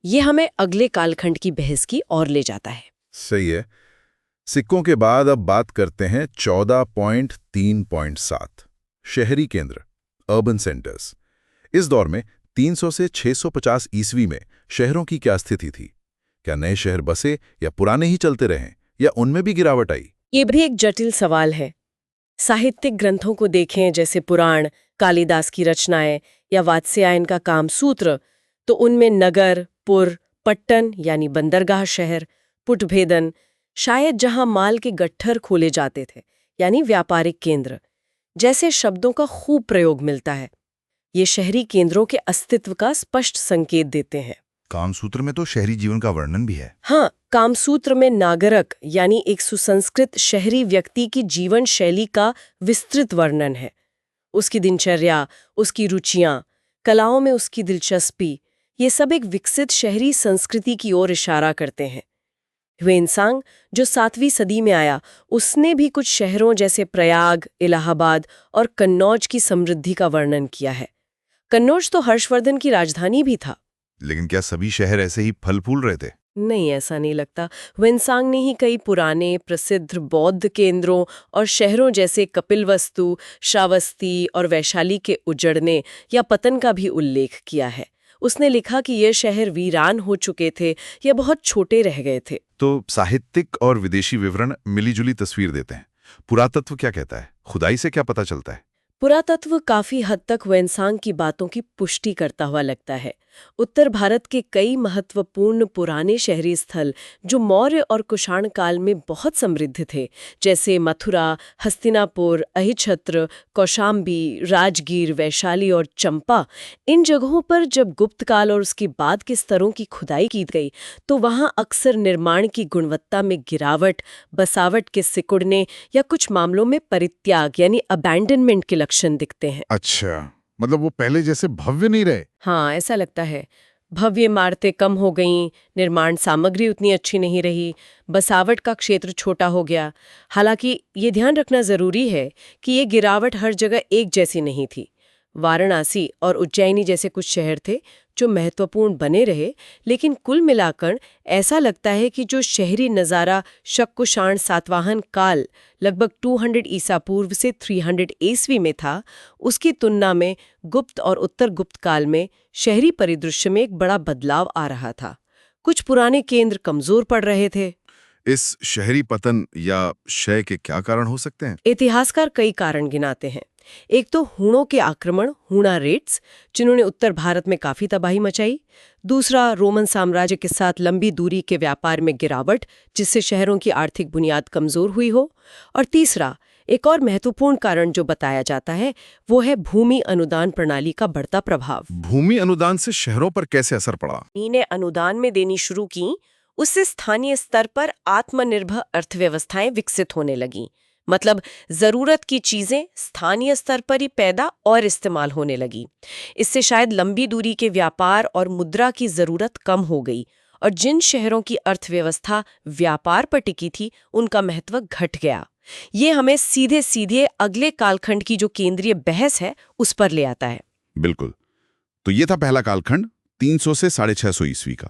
ये हमें अगले कालखंड की बहस की ओर ले जाता है। सही है। सिक्कों के बाद अब बात करते हैं 14.3.7 शहरी केंद्र, अर्बन सेंटर्स। इस दौर में 300 से 650 ईस्वी में शहरों की क्या स्थिति थी? क्या नए शहर बसे या पुराने ही चलते रहें, या उनमें भी गिरावट आई? ये भी एक जटिल सवाल है। साहित्यिक ग्रंथों को देखें, जैसे पुराण, कालिदास की रचनाएं या वात्स्यायन का कामसूत्र, तो उनमें नगर, पुर, पट्टन यानी बंदरगाह शहर, पुटभेदन, शायद जहां माल के गट्ठर खोले जाते थे यानी व्यापारिक केंद्र, जैसे शब्दों का खूब प्रयोग मिलता है। ये शहरी केंद्रों के अस्तित्व का स्पष्ट संकेत देते हैं। कामसूत्र में तो शहरी जीवन का वर्णन भी है। हाँ, कामसूत्र में नागरक यानी एक सुसंस्कृत शहरी व्यक्ति की जीवन शैली का विस्तृत वर्णन है। उसकी दिनचर्या, उसकी रुचियां, कलाओं में उसकी दिलचस्पी, ये सब एक विकसित शहरी संस्कृति की ओर इशारा करते हैं। ह्वेनसांग, जो 7वीं सदी में आया, उसने भी कुछ शहरों जैसे प्रयाग, इलाहाबाद और कन्नौज की समृद्धि का वर्णन किया है। कन्नौज तो हर्षवर्धन की राजधानी भी था। लेकिन क्या सभी शहर ऐसे ही फल फूल रहे थे? नहीं, ऐसा नहीं लगता। ह्वेनसांग ने ही कई पुराने प्रसिद्ध बौद्ध केंद्रों और शहरों जैसे कपिलवस्तु, श्रावस्ती और वैशाली के उजड़ने या पतन का भी उल्लेख किया है। उसने लिखा कि ये शहर वीरान हो चुके थे या बहुत छोटे रह गए थे। तो साहित्यिक और विदेशी विवरण मिलीजुली तस्वीर देते हैं। पुरातत्व क्या कहता है? खुदाई से क्या पता चलता है? पुरातत्व काफी हद तक ह्वेनसांग की बातों की पुष्टि करता हुआ लगता है। उत्तर भारत के कई महत्वपूर्ण पुराने शहरी स्थल जो मौर्य और कुषाण काल में बहुत समृद्ध थे, जैसे मथुरा, हस्तिनापुर, अहिछत्र, कौशाम्बी, राजगीर, वैशाली और चंपा, इन जगहों पर जब गुप्त काल और उसके बाद के स्तरों की खुदाई की गई तो वहां अक्सर निर्माण की गुणवत्ता में गिरावट, बसावट के सिकुड़ने या कुछ मामलों में परित्याग यानी अबैंडनमेंट के लक्षण दिखते हैं। अच्छा, मतलब वो पहले जैसे भव्य नहीं रहे। हाँ, ऐसा लगता है। भव्य इमारतें कम हो गईं, निर्माण सामग्री उतनी अच्छी नहीं रही, बसावट का क्षेत्र छोटा हो गया। हालांकि ये ध्यान रखना जरूरी है कि ये गिरावट हर जगह एक जैसी नहीं थी। वाराणसी और उज्जैनी जैसे कुछ शहर थे जो महत्वपूर्ण बने रहे, लेकिन कुल मिलाकर ऐसा लगता है कि जो शहरी नज़ारा शक कुषाण सातवाहन काल लगभग 200 ईसा पूर्व से 300 ईस्वी में था, उसकी तुलना में गुप्त और उत्तर गुप्त काल में शहरी परिदृश्य में एक बड़ा बदलाव आ रहा था। कुछ पुराने केंद्र कमजोर पड़ रहे थे। इस शहरी पतन या क्षय के क्या कारण हो सकते हैं? इतिहासकार कई कारण गिनाते हैं। एक तो हूणों के आक्रमण, हूणा रेड्स, जिन्होंने उत्तर भारत में काफी तबाही मचाई। दूसरा, रोमन साम्राज्य के साथ लंबी दूरी के व्यापार में गिरावट, जिससे शहरों की आर्थिक बुनियाद कमजोर हुई हो। और तीसरा, एक और महत्वपूर्ण कारण जो बताया जाता है, वो है भूमि अनुदान प्रणाली का बढ़ता प्रभाव। भूमि अनुदान से शहरों पर कैसे असर पड़ा? इन्हें अनुदान में देनी शुरू की, उससे स्थानीय स्तर पर आत्मनिर्भर अर्थव्यवस्थाएं विकसित होने लगीं। मतलब जरूरत की चीजें स्थानीय स्तर पर ही पैदा और इस्तेमाल होने लगी। इससे शायद लंबी दूरी के व्यापार और मुद्रा की जरूरत कम हो गई, और जिन शहरों की अर्थव्यवस्था व्यापार पर टिकी थी उनका महत्व घट गया। ये हमें सीधे सीधे अगले कालखंड की जो केंद्रीय बहस है उस पर ले आता है। बिल्कुल। तो ये था पहला कालखंड 300 से 650 ईस्वी का।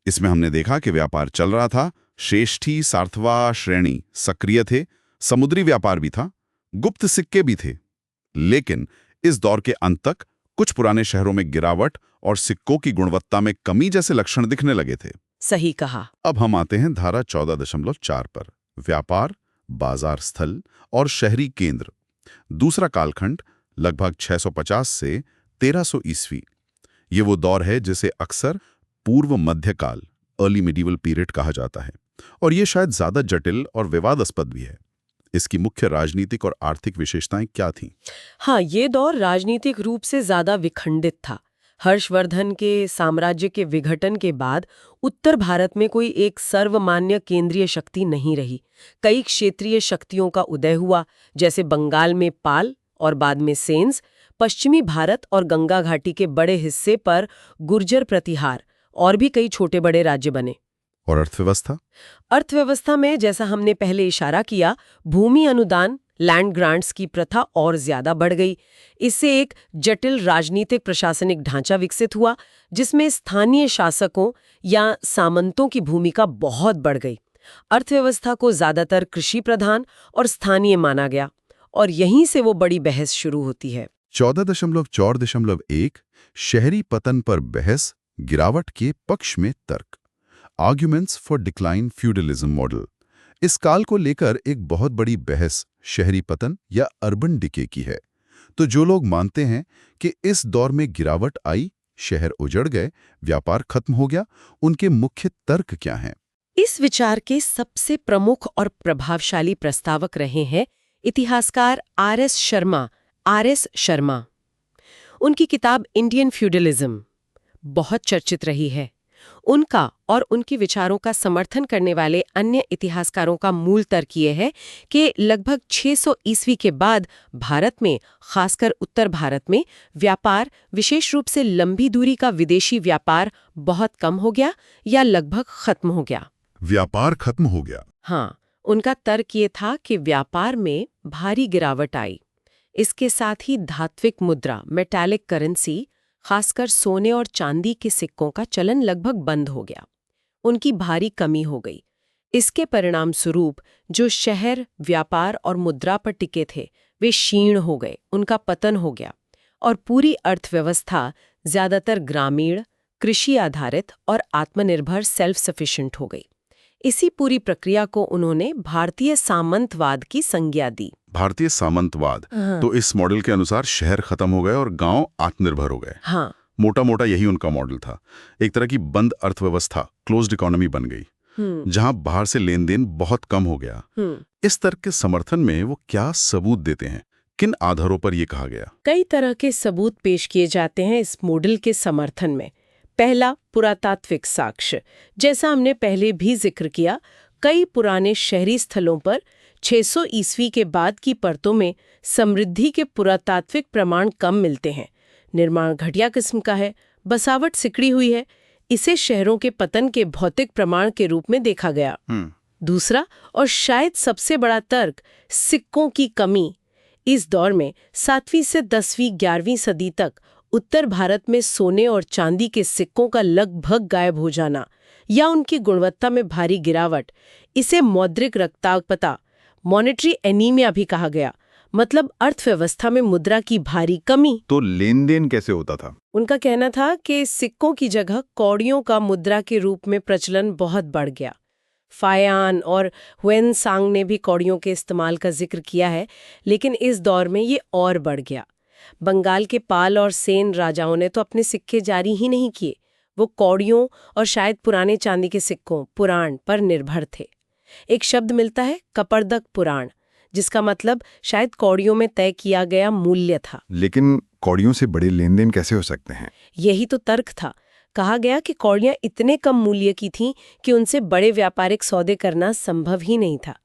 इसमें हमने देखा कि व्यापार चल रहा था, श्रेष्ठी सार्थवा श्रेणी सक्रिय थे, समुद्री व्यापार भी था, गुप्त सिक्के भी थे। लेकिन इस दौर के अंत तक कुछ पुराने शहरों में गिरावट और सिक्कों की गुणवत्ता में कमी जैसे लक्षण दिखने लगे थे। सही कहा। अब हम आते हैं धारा 14.4 पर, व्यापार, बाजार स्थल और शहरी केंद्र। दूसरा कालखंड लगभग 650 से 1300 ईस्वी। ये वो दौर है जिसे अक्सर पूर्व मध्यकाल अर्ली मिडीवल पीरियड कहा जाता है, और ये शायद ज्यादा जटिल और विवादास्पद भी है। इसकी मुख्य राजनीतिक और आर्थिक विशेषताएं क्या थीं? हाँ, ये दौर राजनीतिक रूप से ज्यादा विखंडित था। हर्षवर्धन के साम्राज्य के विघटन के बाद उत्तर भारत में कोई एक सर्वमान्य केंद्रीय शक्ति नहीं रही। कई क्षेत्रीय शक्तियों का उदय हुआ, जैसे बंगाल में पाल और बाद में सेन्स, पश्चिमी भारत और गंगा घाटी के बड़े हिस्से पर गुर्जर प्रतिहार, और भी कई छोटे बड़े राज्य बने। और अर्थव्यवस्था? अर्थव्यवस्था में जैसा हमने पहले इशारा किया, भूमि अनुदान लैंड ग्रांट्स की प्रथा और ज्यादा बढ़ गई। इससे एक जटिल राजनीतिक प्रशासनिक ढांचा विकसित हुआ, जिसमें स्थानीय शासकों या सामंतों की भूमिका बहुत बढ़ गई। अर्थव्यवस्था को ज्यादातर कृषि प्रधान और स्थानीय माना गया, और यहीं से वो बड़ी बहस शुरू होती है। 14.4.1 शहरी पतन पर बहस, गिरावट के पक्ष में तर्क, arguments for decline feudalism model. इस काल को लेकर एक बहुत बड़ी बहस शहरी पतन या अर्बन डिके की है। तो जो लोग मानते हैं कि इस दौर में गिरावट आई, शहर उजड़ गए, व्यापार खत्म हो गया, उनके मुख्य तर्क क्या हैं? इस विचार के सबसे प्रमुख और प्रभावशाली प्रस्तावक रहे हैं इतिहासकार आर.एस. शर्मा। उनकी किताब इंडियन फ्यूडलिज्म बहुत चर्चित रही है। उनका और उनके विचारों का समर्थन करने वाले अन्य इतिहासकारों का मूल तर्क ये है कि लगभग 600 ईस्वी के बाद भारत में, खासकर उत्तर भारत में, व्यापार, विशेष रूप से लंबी दूरी का विदेशी व्यापार बहुत कम हो गया या लगभग खत्म हो गया। व्यापार खत्म हो गया। हाँ, उनका तर्क ये था कि व्यापार में भारी गिरावट आई। इसके साथ ही धात्विक मुद्रा, मेटालिक करेंसी, खासकर सोने और चांदी के सिक्कों का चलन लगभग बंद हो गया। उनकी भारी कमी हो गई। इसके परिणाम स्वरूप जो शहर व्यापार और मुद्रा पर टिके थे, वे क्षीण हो गए, उनका पतन हो गया, और पूरी अर्थव्यवस्था ज्यादातर ग्रामीण, कृषि आधारित और आत्मनिर्भर सेल्फ सफिशिएंट हो गई। इसी पूरी प्रक्रिया को उन्होंने भारतीय सामंतवाद की संज्ञा दी। भारतीय सामंतवाद। तो इस मॉडल के अनुसार शहर खत्म हो गए और गांव आत्मनिर्भर हो गए। हाँ, मोटा मोटा यही उनका मॉडल था। एक तरह की बंद अर्थव्यवस्था, क्लोज्ड इकोनॉमी बन गई, जहां बाहर से लेन देन बहुत कम हो गया। इस तर्क के समर्थन में वो क्या सबूत देते हैं? किन आधारों पर यह कहा गया? कई तरह के सबूत पेश किए जाते हैं इस मॉडल के समर्थन में। पहला, पुरातात्विक साक्ष्य। जैसा हमने पहले भी जिक्र किया, कई पुराने शहरी स्थलों पर 600 ईस्वी के बाद की परतों में समृद्धि के पुरातात्विक प्रमाण कम मिलते हैं। निर्माण घटिया किस्म का है, बसावट सिकड़ी हुई है। इसे शहरों के पतन के भौतिक प्रमाण के रूप में देखा गया। दूसरा और शायद सबसे बड़ा तर्क, सिक्कों की कमी। इस दौर में 7वीं से 10वीं 11वीं सदी तक उत्तर भारत में सोने और चांदी के सिक्कों का लगभग गायब हो जाना या उनकी गुणवत्ता में भारी गिरावट, इसे मौद्रिक रक्ताल्पता, मॉनेटरी एनीमिया भी कहा गया। मतलब अर्थव्यवस्था में मुद्रा की भारी कमी। तो लेन देन कैसे होता था? उनका कहना था कि सिक्कों की जगह कौड़ियों का मुद्रा के रूप में प्रचलन बहुत बढ़ गया। फायान और हुएनसांग ने भी कौड़ियों के इस्तेमाल का जिक्र किया है, लेकिन इस दौर में ये और बढ़ गया। बंगाल के पाल और सेन राजाओं ने तो अपने सिक्के जारी ही नहीं किए, वो कौड़ियों और शायद पुराने चांदी के सिक्कों, पुराण पर निर्भर थे। एक शब्द मिलता है, कपर्दक पुराण, जिसका मतलब शायद कौड़ियों में तय किया गया मूल्य था। लेकिन कौड़ियों से बड़े लेन देन कैसे हो सकते हैं? यही तो तर्क था। कहा गया कि कौड़ियां इतने कम मूल्य की थीं कि उनसे बड़े व्यापारिक सौदे करना संभव ही नहीं था।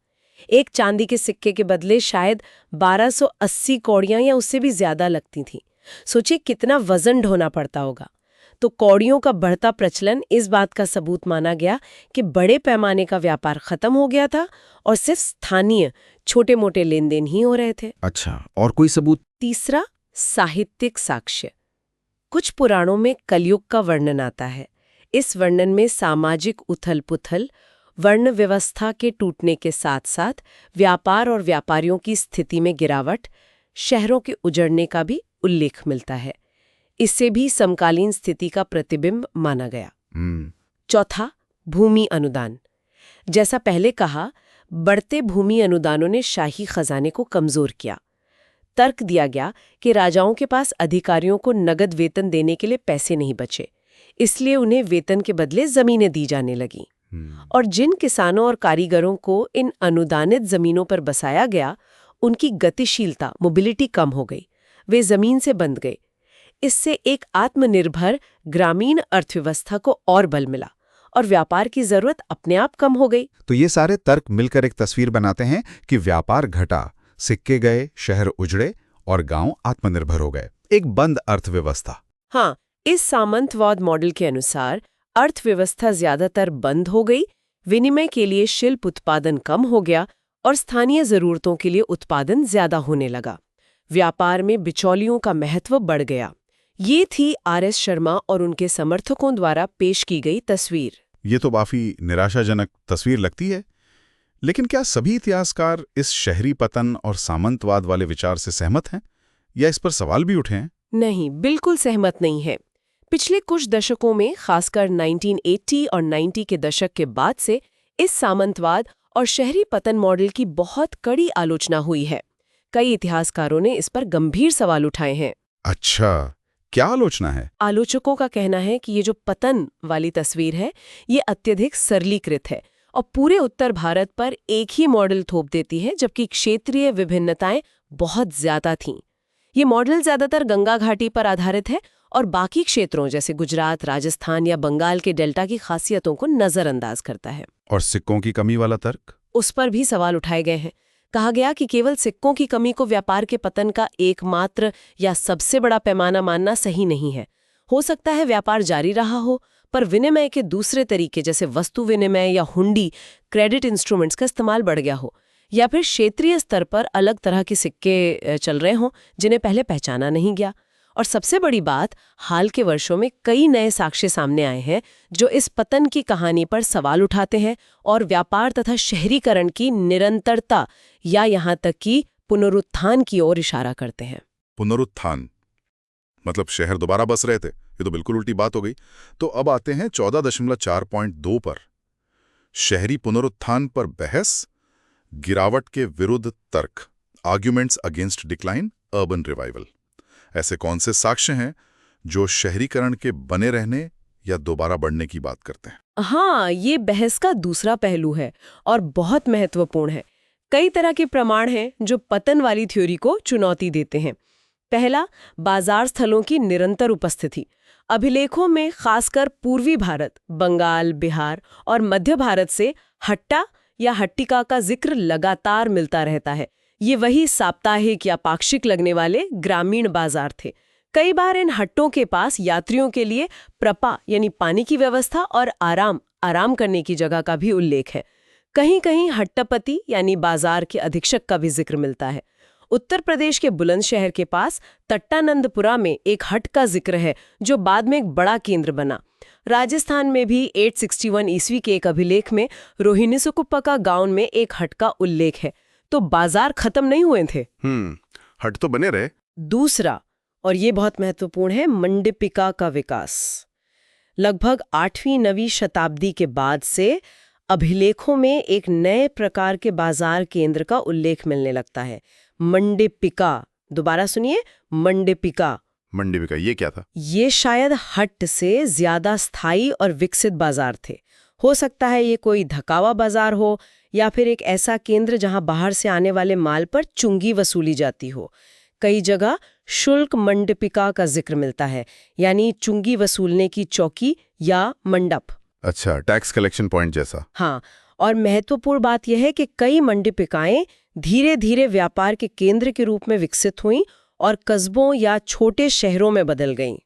एक चांदी के सिक्के के बदले शायद 1280 कौड़ियां या उससे भी ज्यादा लगती थीं। सोचिए कितना वजन ढोना पड़ता होगा। तो कौड़ियों का बढ़ता प्रचलन इस बात का सबूत माना गया कि बड़े पैमाने का व्यापार खत्म हो गया था और सिर्फ स्थानीय छोटे मोटे लेन देन ही हो रहे थे। अच्छा, और कोई सबूत? तीसरा, साहित्यिक साक्ष्य। कुछ पुराणों में कलयुग का वर्णन आता है। इस वर्णन में सामाजिक उथल पुथल, वर्ण व्यवस्था के टूटने के साथ साथ व्यापार और व्यापारियों की स्थिति में गिरावट, शहरों के उजड़ने का भी उल्लेख मिलता है। इससे भी समकालीन स्थिति का प्रतिबिंब माना गया। चौथा, भूमि अनुदान। जैसा पहले कहा, बढ़ते भूमि अनुदानों ने शाही खजाने को कमजोर किया। तर्क दिया गया कि राजाओं के पास अधिकारियों को नगद वेतन देने के लिए पैसे नहीं बचे, इसलिए उन्हें वेतन के बदले जमीनें दी जाने लगीं। और जिन किसानों और कारीगरों को इन अनुदानित जमीनों पर बसाया गया, उनकी गतिशीलता, मोबिलिटी कम हो गई, वे जमीन से बंध गए। इससे एक आत्मनिर्भर ग्रामीण अर्थव्यवस्था को और बल मिला और व्यापार की जरूरत अपने आप कम हो गई। तो ये सारे तर्क मिलकर एक तस्वीर बनाते हैं कि व्यापार घटा, सिक्के गए, शहर उजड़े और गांव आत्मनिर्भर हो गए। एक बंद अर्थव्यवस्था। हाँ, इस सामंतवाद मॉडल के अनुसार अर्थव्यवस्था ज्यादातर बंद हो गई, विनिमय के लिए शिल्प उत्पादन कम हो गया और स्थानीय जरूरतों के लिए उत्पादन ज्यादा होने लगा। व्यापार में बिचौलियों का महत्व बढ़ गया। ये थी आर.एस. शर्मा और उनके समर्थकों द्वारा पेश की गई तस्वीर। ये तो काफी निराशाजनक तस्वीर लगती है, लेकिन क्या सभी इतिहासकार इस शहरी पतन और सामंतवाद वाले विचार से सहमत हैं, या इस पर सवाल भी उठे हैं? नहीं, बिल्कुल सहमत नहीं है। पिछले कुछ दशकों में, खासकर 1980 और 90 के दशक के बाद से, इस सामंतवाद और शहरी पतन मॉडल की बहुत कड़ी आलोचना हुई है। कई इतिहासकारों ने इस पर गंभीर सवाल उठाए हैं। अच्छा, क्या आलोचना है? आलोचकों का कहना है कि ये जो पतन वाली तस्वीर है, ये अत्यधिक सरलीकृत है और पूरे उत्तर भारत पर एक ही मॉडल थोप देती है, जबकि क्षेत्रीय विभिन्नताएं बहुत ज्यादा थीं। ये मॉडल ज्यादातर गंगा घाटी पर आधारित है और बाकी क्षेत्रों जैसे गुजरात, राजस्थान या बंगाल के डेल्टा की खासियतों को नजरअंदाज करता है। और सिक्कों की कमी वाला तर्क? उस पर भी सवाल उठाए गए हैं। कहा गया कि केवल सिक्कों की कमी को व्यापार के पतन का एकमात्र या सबसे बड़ा पैमाना मानना सही नहीं है। हो सकता है व्यापार जारी रहा हो, पर विनिमय के दूसरे तरीके जैसे वस्तु विनिमय या हुंडी, क्रेडिट इंस्ट्रूमेंट्स का इस्तेमाल बढ़ गया हो, या फिर क्षेत्रीय स्तर पर अलग तरह के सिक्के चल रहे हों जिन्हें पहले पहचाना नहीं गया। और सबसे बड़ी बात, हाल के वर्षों में कई नए साक्ष्य सामने आए हैं जो इस पतन की कहानी पर सवाल उठाते हैं और व्यापार तथा शहरीकरण की निरंतरता या यहाँ तक कि पुनरुत्थान की ओर इशारा करते हैं। पुनरुत्थान मतलब शहर दोबारा बस रहे थे? ये तो बिल्कुल उल्टी बात हो गई। तो अब आते हैं 14.4.2 पर। शहरी पुनरुत्थान पर बहस, गिरावट के विरुद्ध तर्क, arguments against decline, urban revival. ऐसे कौन से साक्ष्य हैं जो शहरीकरण के बने रहने या दोबारा बढ़ने की बात करते हैं? हाँ, ये बहस का दूसरा पहलू है और बहुत महत्वपूर्ण है। कई तरह के प्रमाण हैं जो पतन वाली थ्योरी को चुनौती देते हैं। पहला, बाजार स्थलों की निरंतर उपस्थिति। अभिलेखों में खासकर पूर्वी भारत, बंगाल, बिहार और मध्य भारत से हट्टा या हट्टिका का जिक्र लगातार मिलता रहता है। ये वही साप्ताहिक या पाक्षिक लगने वाले ग्रामीण बाजार थे। कई बार इन हट्टों के पास यात्रियों के लिए प्रपा यानी पानी की व्यवस्था और आराम करने की जगह का भी उल्लेख है। कहीं कहीं हट्टापति यानी बाजार के अधीक्षक का भी जिक्र मिलता है। उत्तर प्रदेश के बुलंदशहर के पास तट्टानंदपुरा में एक हट का जिक्र है जो बाद में एक बड़ा केंद्र बना। राजस्थान में भी 861 ईस्वी के एक अभिलेख में रोहिणीसुकुप्पका गांव में एक हट का उल्लेख है। तो बाजार खत्म नहीं हुए थे। हट तो बने रहे। दूसरा, और ये बहुत महत्वपूर्ण है, मंडपिका का विकास। लगभग 8वीं-9वीं शताब्दी के बाद से अभिलेखों में एक नए प्रकार के बाजार केंद्र का उल्लेख मिलने लगता है, मंडपिका। दोबारा सुनिए, मंडपिका। मंडपिका ये क्या था? ये शायद हट से ज्यादा स्थायी और विकसित बाजार थे। हो सकता है ये कोई धकावा बाजार हो या फिर एक ऐसा केंद्र जहां बाहर से आने वाले माल पर चुंगी वसूली जाती हो। कई जगह शुल्क मंडपिका का जिक्र मिलता है, यानी चुंगी वसूलने की चौकी या मंडप। अच्छा, टैक्स कलेक्शन पॉइंट जैसा। हाँ, और महत्वपूर्ण बात यह है कि कई मंडपिकाएं धीरे धीरे व्यापार के केंद्र के रूप में विकसित हुईं और कस्बों या छोटे शहरों में बदल गईं।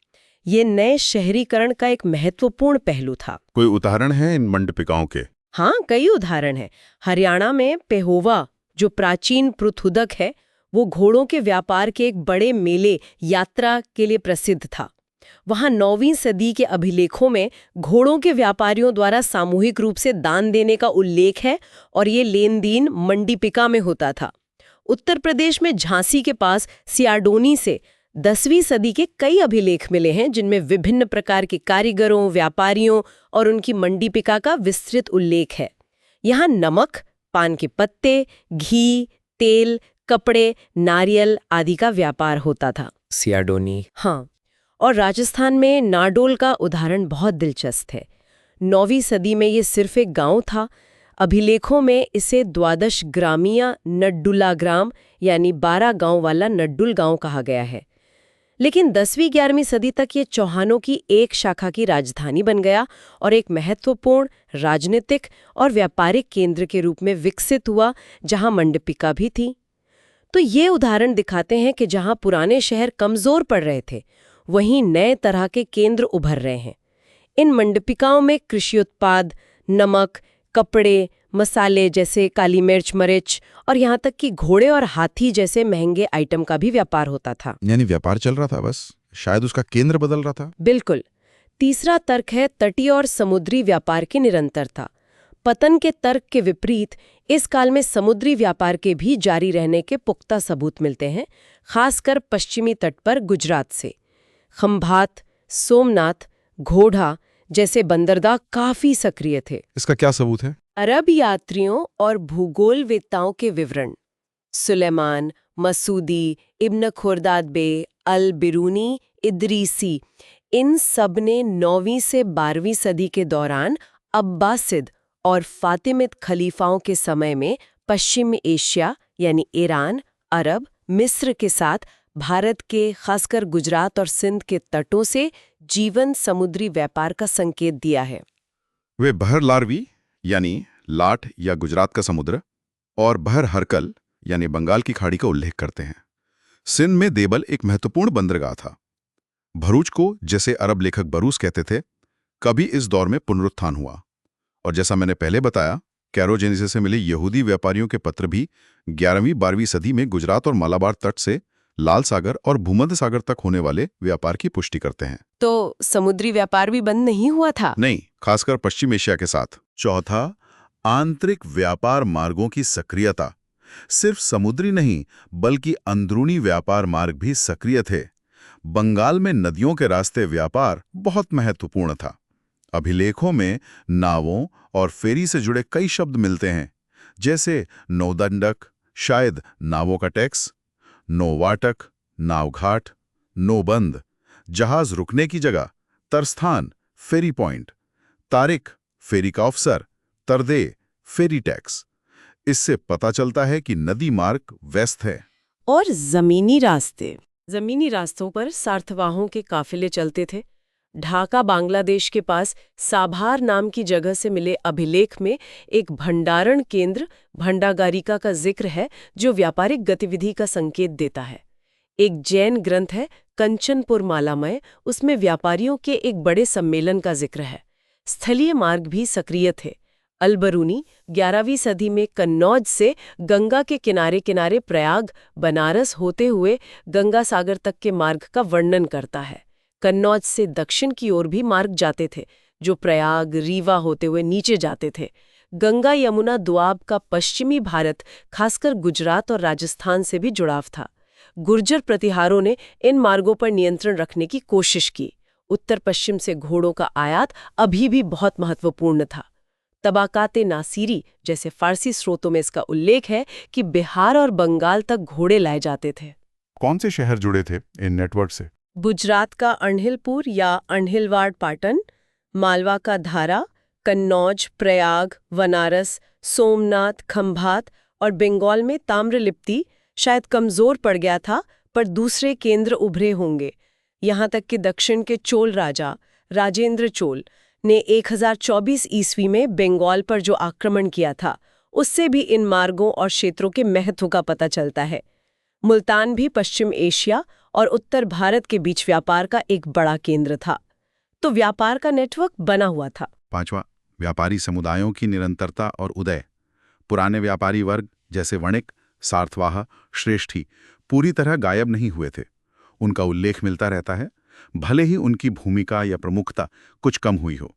ये नए शहरीकरण का एक महत्वपूर्ण पहलू था। कोई उदाहरण है इन मंडपिकाओं के? हाँ, कई उदाहरण हैं। हरियाणा में पेहोवा, जो प्राचीन पृथुदक है, वो घोड़ों के व्यापार के एक बड़े मेले यात्रा के लिए प्रसिद्ध था। वहाँ 9वीं सदी के अभिलेखों में घोड़ों के व्यापारियों द्वारा सामूहिक रूप से दान देने का उल्लेख है और ये लेन देन मंडीपिका में होता था। उत्तर प्रदेश में झांसी के पास सियाडोनी से 10वीं सदी के कई अभिलेख मिले हैं, जिनमें विभिन्न प्रकार के कारीगरों, व्यापारियों और उनकी मंडीपिका का विस्तृत उल्लेख है। यहाँ नमक, पान के पत्ते, घी, तेल, कपड़े, नारियल आदि का व्यापार होता था। सियाडोनी। हाँ, और राजस्थान में नाडोल का उदाहरण बहुत दिलचस्प है। 9वीं सदी में ये सिर्फ एक गांव था। अभिलेखों में इसे द्वादश ग्रामीय नड्डुला ग्राम यानी 12 गांव वाला नड्डुल गांव कहा गया है। लेकिन 10वीं-11वीं सदी तक ये चौहानों की एक शाखा की राजधानी बन गया और एक महत्वपूर्ण राजनीतिक और व्यापारिक केंद्र के रूप में विकसित हुआ, जहां मंडपिका भी थी। तो ये उदाहरण दिखाते हैं कि जहां पुराने शहर कमजोर पड़ रहे थे, वहीं नए तरह के केंद्र उभर रहे हैं। इन मंडपिकाओं में कृषि उत्पाद, नमक, कपड़े, मसाले जैसे काली मिर्च, मरिच और यहाँ तक कि घोड़े और हाथी जैसे महंगे आइटम का भी व्यापार होता था। यानी व्यापार चल रहा था, बस शायद उसका केंद्र बदल रहा था। बिल्कुल। तीसरा तर्क है तटीय और समुद्री व्यापार की निरंतरता। पतन के तर्क के विपरीत इस काल में समुद्री व्यापार के भी जारी रहने के पुख्ता सबूत मिलते हैं, खासकर पश्चिमी तट पर गुजरात से। खंभात, सोमनाथ, घोड़ा जैसे बंदरगाह काफी सक्रिय थे। इसका क्या सबूत है? अरब यात्रियों और भूगोलवेत्ताओं के विवरण, सुलेमान, मसूदी, इब्न खुर्दाद बे, अल बिरूनी, इदरीसी, इन सब ने 9वीं से 12वीं सदी के दौरान अब्बासिद और फातिमिद खलीफाओं के समय में पश्चिम एशिया यानी ईरान, अरब, मिस्र के साथ भारत के खासकर गुजरात और सिंध के तटों से जीवन समुद्री व्यापार का संकेत दिया है। वे बहर लारवी यानी लाट या गुजरात का समुद्र और बहर हरकल यानी बंगाल की खाड़ी का उल्लेख करते हैं। सिंध में देबल एक महत्वपूर्ण बंदरगाह था। भरूच को, जैसे अरब लेखक बरूस कहते थे, कभी इस दौर में पुनरुत्थान हुआ। और जैसा मैंने पहले बताया, कैरोजेनिसिस से मिले यहूदी व्यापारियों के पत्र भी 11वीं-12वीं सदी में गुजरात और मालाबार तट से लाल सागर और भूमध्य सागर तक होने वाले व्यापार की पुष्टि करते हैं। तो समुद्री व्यापार भी बंद नहीं हुआ था? नहीं, खासकर पश्चिम एशिया के साथ। चौथा, आंतरिक व्यापार मार्गों की सक्रियता। सिर्फ समुद्री नहीं, बल्कि अंदरूनी व्यापार मार्ग भी सक्रिय थे। बंगाल में नदियों के रास्ते व्यापार बहुत महत्वपूर्ण था। अभिलेखों में नावों और फेरी से जुड़े कई शब्द मिलते हैं, जैसे नौदंडक, शायद नावों का टैक्स, नौवाटक, नावघाट, नौबंद, जहाज रुकने की जगह, तरस्थान, फेरी पॉइंट, तारिक, फेरी का अफसर, तरदे, फेरी टैक्स। इससे पता चलता है कि नदी मार्ग व्यस्त है। और जमीनी रास्तों पर सार्थवाहों के काफिले चलते थे। ढाका बांग्लादेश के पास साभार नाम की जगह से मिले अभिलेख में एक भंडारण केंद्र भंडागारिका का जिक्र है, जो व्यापारिक गतिविधि का संकेत देता है। एक जैन ग्रंथ है कंचनपुर मालामय, उसमें व्यापारियों के एक बड़े सम्मेलन का जिक्र है। स्थलीय मार्ग भी सक्रिय थे। अलबरूनी 11वीं सदी में कन्नौज से गंगा के किनारे किनारे प्रयाग, बनारस होते हुए गंगा सागर तक के मार्ग का वर्णन करता है। कन्नौज से दक्षिण की ओर भी मार्ग जाते थे, जो प्रयाग, रीवा होते हुए नीचे जाते थे। गंगा यमुना दुआब का पश्चिमी भारत, खासकर गुजरात और राजस्थान से भी जुड़ाव था। गुर्जर प्रतिहारों ने इन मार्गों पर नियंत्रण रखने की कोशिश की। उत्तर पश्चिम से घोड़ों का आयात अभी भी बहुत महत्वपूर्ण था। तबाकाते नासिरी जैसे फारसी स्रोतों में इसका उल्लेख है कि बिहार और बंगाल तक घोड़े लाए जाते थे। कौन से शहर जुड़े थे इन नेटवर्क से? गुजरात का अणहिलपुर या अणहिलवाड़ पाटन, मालवा का धारा, कन्नौज, प्रयाग, बनारस, सोमनाथ, खंभात और बंगाल में ताम्रलिप्ति शायद कमजोर पड़ गया था, पर दूसरे केंद्र उभरे होंगे। यहाँ तक कि दक्षिण के चोल राजा राजेंद्र चोल ने 1024 ईस्वी में बंगाल पर जो आक्रमण किया था, उससे भी इन मार्गों और क्षेत्रों के महत्व का पता चलता है। मुल्तान भी पश्चिम एशिया और उत्तर भारत के बीच व्यापार का एक बड़ा केंद्र था। तो व्यापार का नेटवर्क बना हुआ था। 5वां, व्यापारी समुदायों की निरंतरता और उदय। पुराने व्यापारी वर्ग जैसे वणिक, सार्थवाह, श्रेष्ठी पूरी तरह गायब नहीं हुए थे। उनका उल्लेख मिलता रहता है, भले ही उनकी भूमिका या प्रमुखता कुछ कम हुई हो।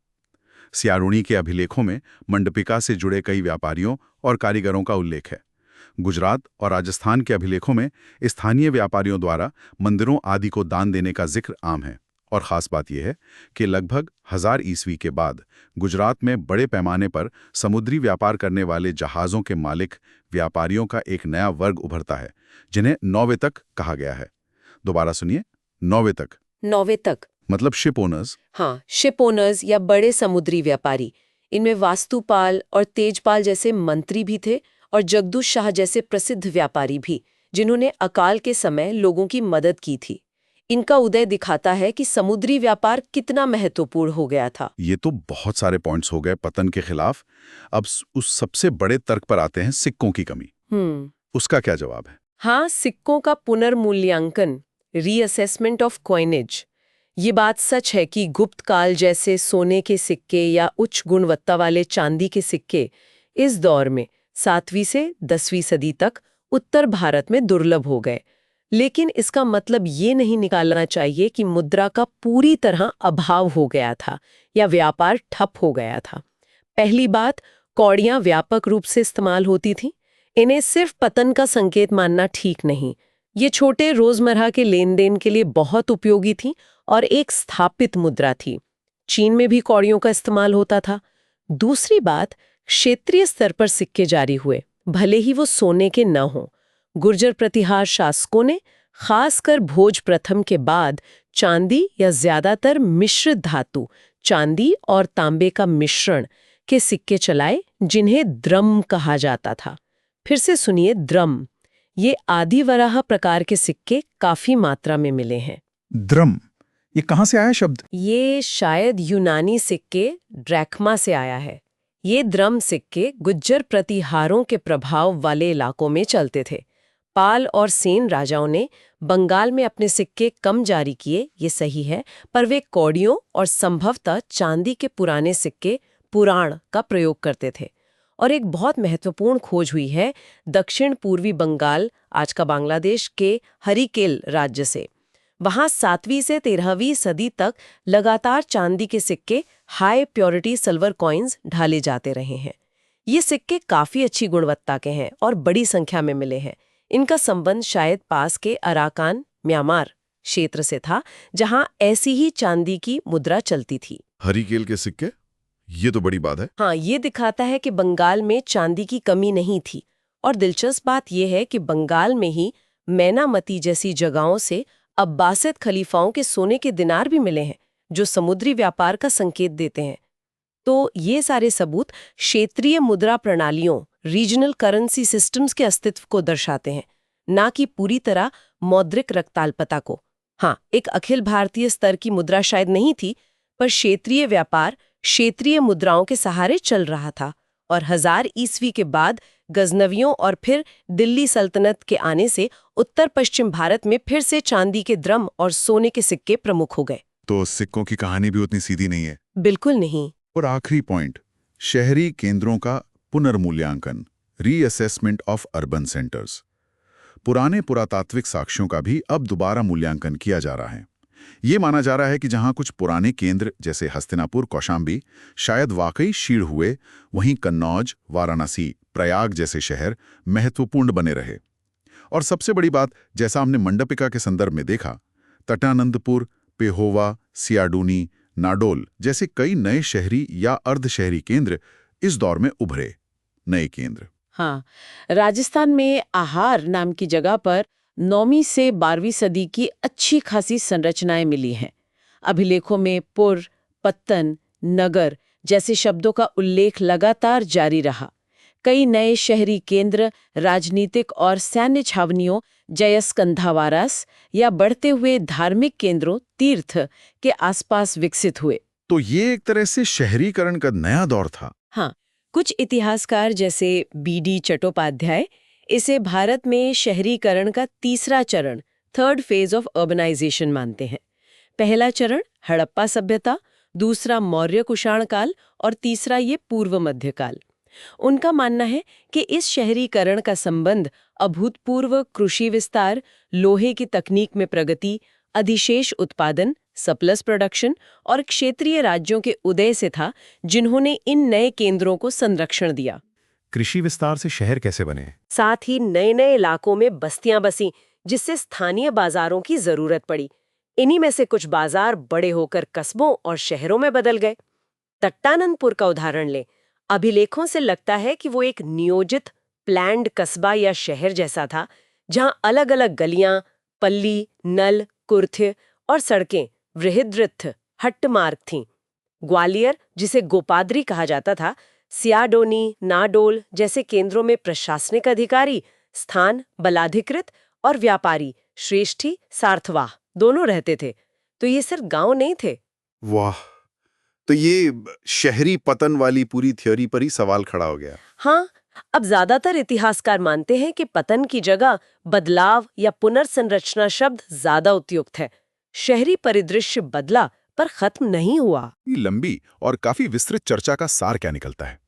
सियारुणी के अभिलेखों में मंडपिका से जुड़े कई व्यापारियों और कारीगरों का उल्लेख है। गुजरात और राजस्थान के अभिलेखों में स्थानीय व्यापारियों द्वारा मंदिरों आदि को दान देने का जिक्र आम है। और ख़ास बात यह है कि लगभग 1000 ईस्वी के बाद गुजरात में बड़े पैमाने पर समुद्री व्यापार करने वाले जहाज़ों के मालिक व्यापारियों का एक नया वर्ग उभरता है, जिन्हें नौवेतक कहा गया है। दोबारा सुनिए, नौवेतक। नौवेतक मतलब शिप ओनर्स। हाँ, शिप ओनर्स या बड़े समुद्री व्यापारी। इनमें वास्तुपाल और तेजपाल जैसे मंत्री भी थे और जगदूश शाह जैसे प्रसिद्ध व्यापारी भी, जिन्होंने अकाल के समय लोगों की मदद की थी। इनका उदय दिखाता है कि समुद्री व्यापार कितना महत्वपूर्ण हो गया था। ये तो बहुत सारे पॉइंट्स हो गए पतन के खिलाफ। अब उस सबसे बड़े तर्क पर आते हैं, सिक्कों की कमी। उसका क्या जवाब है? हाँ, सिक्कों का पुनर्मूल्यांकन, रीअसेसमेंट ऑफ कॉइनेज। ये बात सच है कि गुप्त काल जैसे सोने के सिक्के या उच्च गुणवत्ता वाले चांदी के सिक्के इस दौर में 7वीं से 10वीं सदी तक उत्तर भारत में दुर्लभ हो गए। लेकिन इसका मतलब ये नहीं निकालना चाहिए कि मुद्रा का पूरी तरह अभाव हो गया था या व्यापार ठप हो गया था। पहली बात, कौड़ियां व्यापक रूप से इस्तेमाल होती थीं। इन्हें सिर्फ पतन का संकेत मानना ठीक नहीं। ये छोटे रोजमर्रा के लेन देन के लिए बहुत उपयोगी थीं और एक स्थापित मुद्रा थी। चीन में भी कौड़ियों का इस्तेमाल होता था। दूसरी बात, क्षेत्रीय स्तर पर सिक्के जारी हुए, भले ही वो सोने के न हों। गुर्जर प्रतिहार शासकों ने खासकर भोज प्रथम के बाद चांदी या ज्यादातर मिश्रित धातु, चांदी और तांबे का मिश्रण के सिक्के चलाए, जिन्हें द्रम कहा जाता था। फिर से सुनिए, द्रम। ये आदि वराह प्रकार के सिक्के काफी मात्रा में मिले हैं। द्रम, ये कहाँ से आया शब्द? ये शायद यूनानी सिक्के ड्रैक्मा से आया है। ये द्रम सिक्के गुज्जर प्रतिहारों के प्रभाव वाले इलाकों में चलते थे। पाल और सेन राजाओं ने बंगाल में अपने सिक्के कम जारी किए, ये सही है, पर वे कौड़ियों और संभवतः चांदी के पुराने सिक्के पुराण का प्रयोग करते थे। और एक बहुत महत्वपूर्ण खोज हुई है दक्षिण पूर्वी बंगाल, आज का बांग्लादेश, के हरिकेल राज्य से। वहां 7वीं से 13वीं सदी तक लगातार चांदी के सिक्के, हाई प्योरिटी सिल्वर कॉइन्स ढाले जाते रहे हैं। ये सिक्के काफी अच्छी गुणवत्ता के हैं और बड़ी संख्या में मिले हैं। इनका संबंध शायद पास के अराकान, म्यांमार क्षेत्र से था, जहां ऐसी ही चांदी की मुद्रा चलती थी। हरिकेल के सिक्के, ये तो बड़ी बात है। हाँ, ये दिखाता है कि बंगाल में चांदी की कमी नहीं थी। और दिलचस्प बात यह है कि बंगाल में ही मैनामती जैसी जगहों से अब्बासिद खलीफाओं के सोने के दिनार भी मिले हैं, जो समुद्री व्यापार का संकेत देते हैं। तो ये सारे सबूत क्षेत्रीय मुद्रा प्रणालियों, रीजनल करेंसी सिस्टम्स के अस्तित्व को दर्शाते हैं, ना कि पूरी तरह मौद्रिक रक्ताल्पता को। हाँ, एक अखिल भारतीय स्तर की मुद्रा शायद नहीं थी, पर क्षेत्रीय व्यापार क्षेत्रीय मुद्राओं के सहारे चल रहा था। और 1000 ईस्वी के बाद गजनवियों और फिर दिल्ली सल्तनत के आने से उत्तर पश्चिम भारत में फिर से चांदी के द्रम और सोने के सिक्के प्रमुख हो गए। तो सिक्कों की कहानी भी उतनी सीधी नहीं है। बिल्कुल नहीं। और आखिरी पॉइंट, शहरी केंद्रों का पुनर्मूल्यांकन, रीअसेसमेंट ऑफ अर्बन सेंटर्स। पुराने पुरातात्विक साक्ष्यों का भी अब दोबारा मूल्यांकन किया जा रहा है। ये माना जा रहा है कि जहां कुछ पुराने केंद्र जैसे हस्तिनापुर, कौशाम्बी शायद वाकई क्षीण हुए, वहीं कन्नौज, वाराणसी, प्रयाग जैसे शहर महत्वपूर्ण बने रहे। और सबसे बड़ी बात, जैसा हमने मंडपिका के संदर्भ में देखा, तटानंदपुर, पेहोवा, सियाडूनी, नाडोल जैसे कई नए शहरी या अर्धशहरी केंद्र इस दौर में उभरे। नए केंद्र। हाँ, राजस्थान में आहार नाम की जगह पर 9वीं से 12वीं सदी की अच्छी खासी संरचनाएं मिली हैं। अभिलेखों में पुर, पत्तन, नगर जैसे शब्दों का उल्लेख लगातार जारी रहा। कई नए शहरी केंद्र राजनीतिक और सैन्य छावनियों, जयस्कंधावारस या बढ़ते हुए धार्मिक केंद्रों, तीर्थ के आसपास विकसित हुए। तो ये एक तरह से शहरीकरण का नया दौर था। हाँ, कुछ इतिहासकार जैसे BD चट्टोपाध्याय इसे भारत में शहरीकरण का तीसरा चरण, थर्ड फेज ऑफ अर्बनाइजेशन मानते हैं। पहला चरण हड़प्पा सभ्यता, दूसरा मौर्य कुषाण काल और तीसरा ये पूर्व मध्यकाल। उनका मानना है कि इस शहरीकरण का संबंध अभूतपूर्व कृषि विस्तार, लोहे की तकनीक में प्रगति, अधिशेष उत्पादन, सरप्लस प्रोडक्शन और क्षेत्रीय राज्यों के उदय से था, जिन्होंने इन नए केंद्रों को संरक्षण दिया। कृषि विस्तार से शहर कैसे बने? साथ ही नए नए इलाकों में बस्तियां बसी, जिससे स्थानीय बाजारों की जरूरत पड़ी। इन्हीं में से कुछ बाजार बड़े होकर कस्बों और शहरों में बदल गए। तट्टानंदपुर का उदाहरण लें। अभिलेखों से लगता है कि वो एक नियोजित प्लैंड कस्बा या शहर जैसा था, जहां अलग अलग गलियां, पल्ली, नल, कुर्थे और सड़कें वृहद्रथ हट्ट मार्ग थीं। ग्वालियर, जिसे गोपाद्री कहा जाता था, सियाडोनी, नाडोल जैसे केंद्रों में प्रशासनिक अधिकारी, स्थान बलाधिकृत और व्यापारी श्रेष्ठी सार्थवाह दोनों रहते थे। तो ये सिर्फ गांव नहीं थे। वाह, तो ये शहरी पतन वाली पूरी थ्योरी पर ही सवाल खड़ा हो गया। हाँ, अब ज्यादातर इतिहासकार मानते हैं कि पतन की जगह बदलाव या पुनर्संरचना शब्द ज्यादा उपयुक्त है। शहरी परिदृश्य बदला पर खत्म नहीं हुआ। लंबी और काफी विस्तृत चर्चा का सार क्या निकलता है?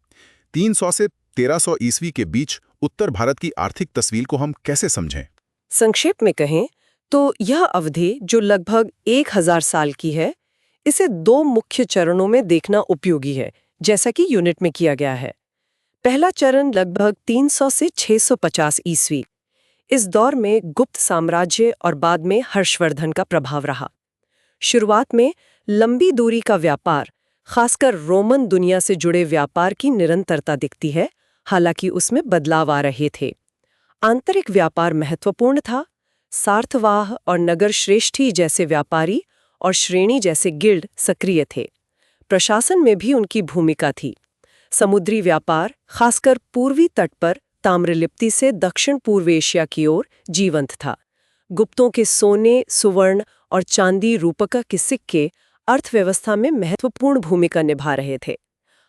300 से 1300 ईस्वी के बीच उत्तर भारत की आर्थिक तस्वीर को हम कैसे समझें? संक्षेप में कहें तो यह अवधि, जो लगभग 1000 साल की है, इसे 2 मुख्य चरणों में देखना उपयोगी है, जैसा कि यूनिट में किया गया है। पहला चरण लगभग 300 से 650 ईस्वी। इस दौर में गुप्त साम्राज्य और बाद में हर्षवर्धन का प्रभाव रहा। शुरुआत में लंबी दूरी का व्यापार, खासकर रोमन दुनिया से जुड़े व्यापार की निरंतरता दिखती है, हालांकि उसमें बदलाव आ रहे थे। आंतरिक व्यापार महत्वपूर्ण था। सार्थवाह और नगर श्रेष्ठी जैसे व्यापारी और श्रेणी जैसे गिल्ड सक्रिय थे। प्रशासन में भी उनकी भूमिका थी। समुद्री व्यापार, खासकर पूर्वी तट पर ताम्रलिप्ति से दक्षिण पूर्व एशिया की ओर जीवंत था। गुप्तों के सोने, सुवर्ण और चांदी रूपका के सिक्के अर्थव्यवस्था में महत्वपूर्ण भूमिका निभा रहे थे।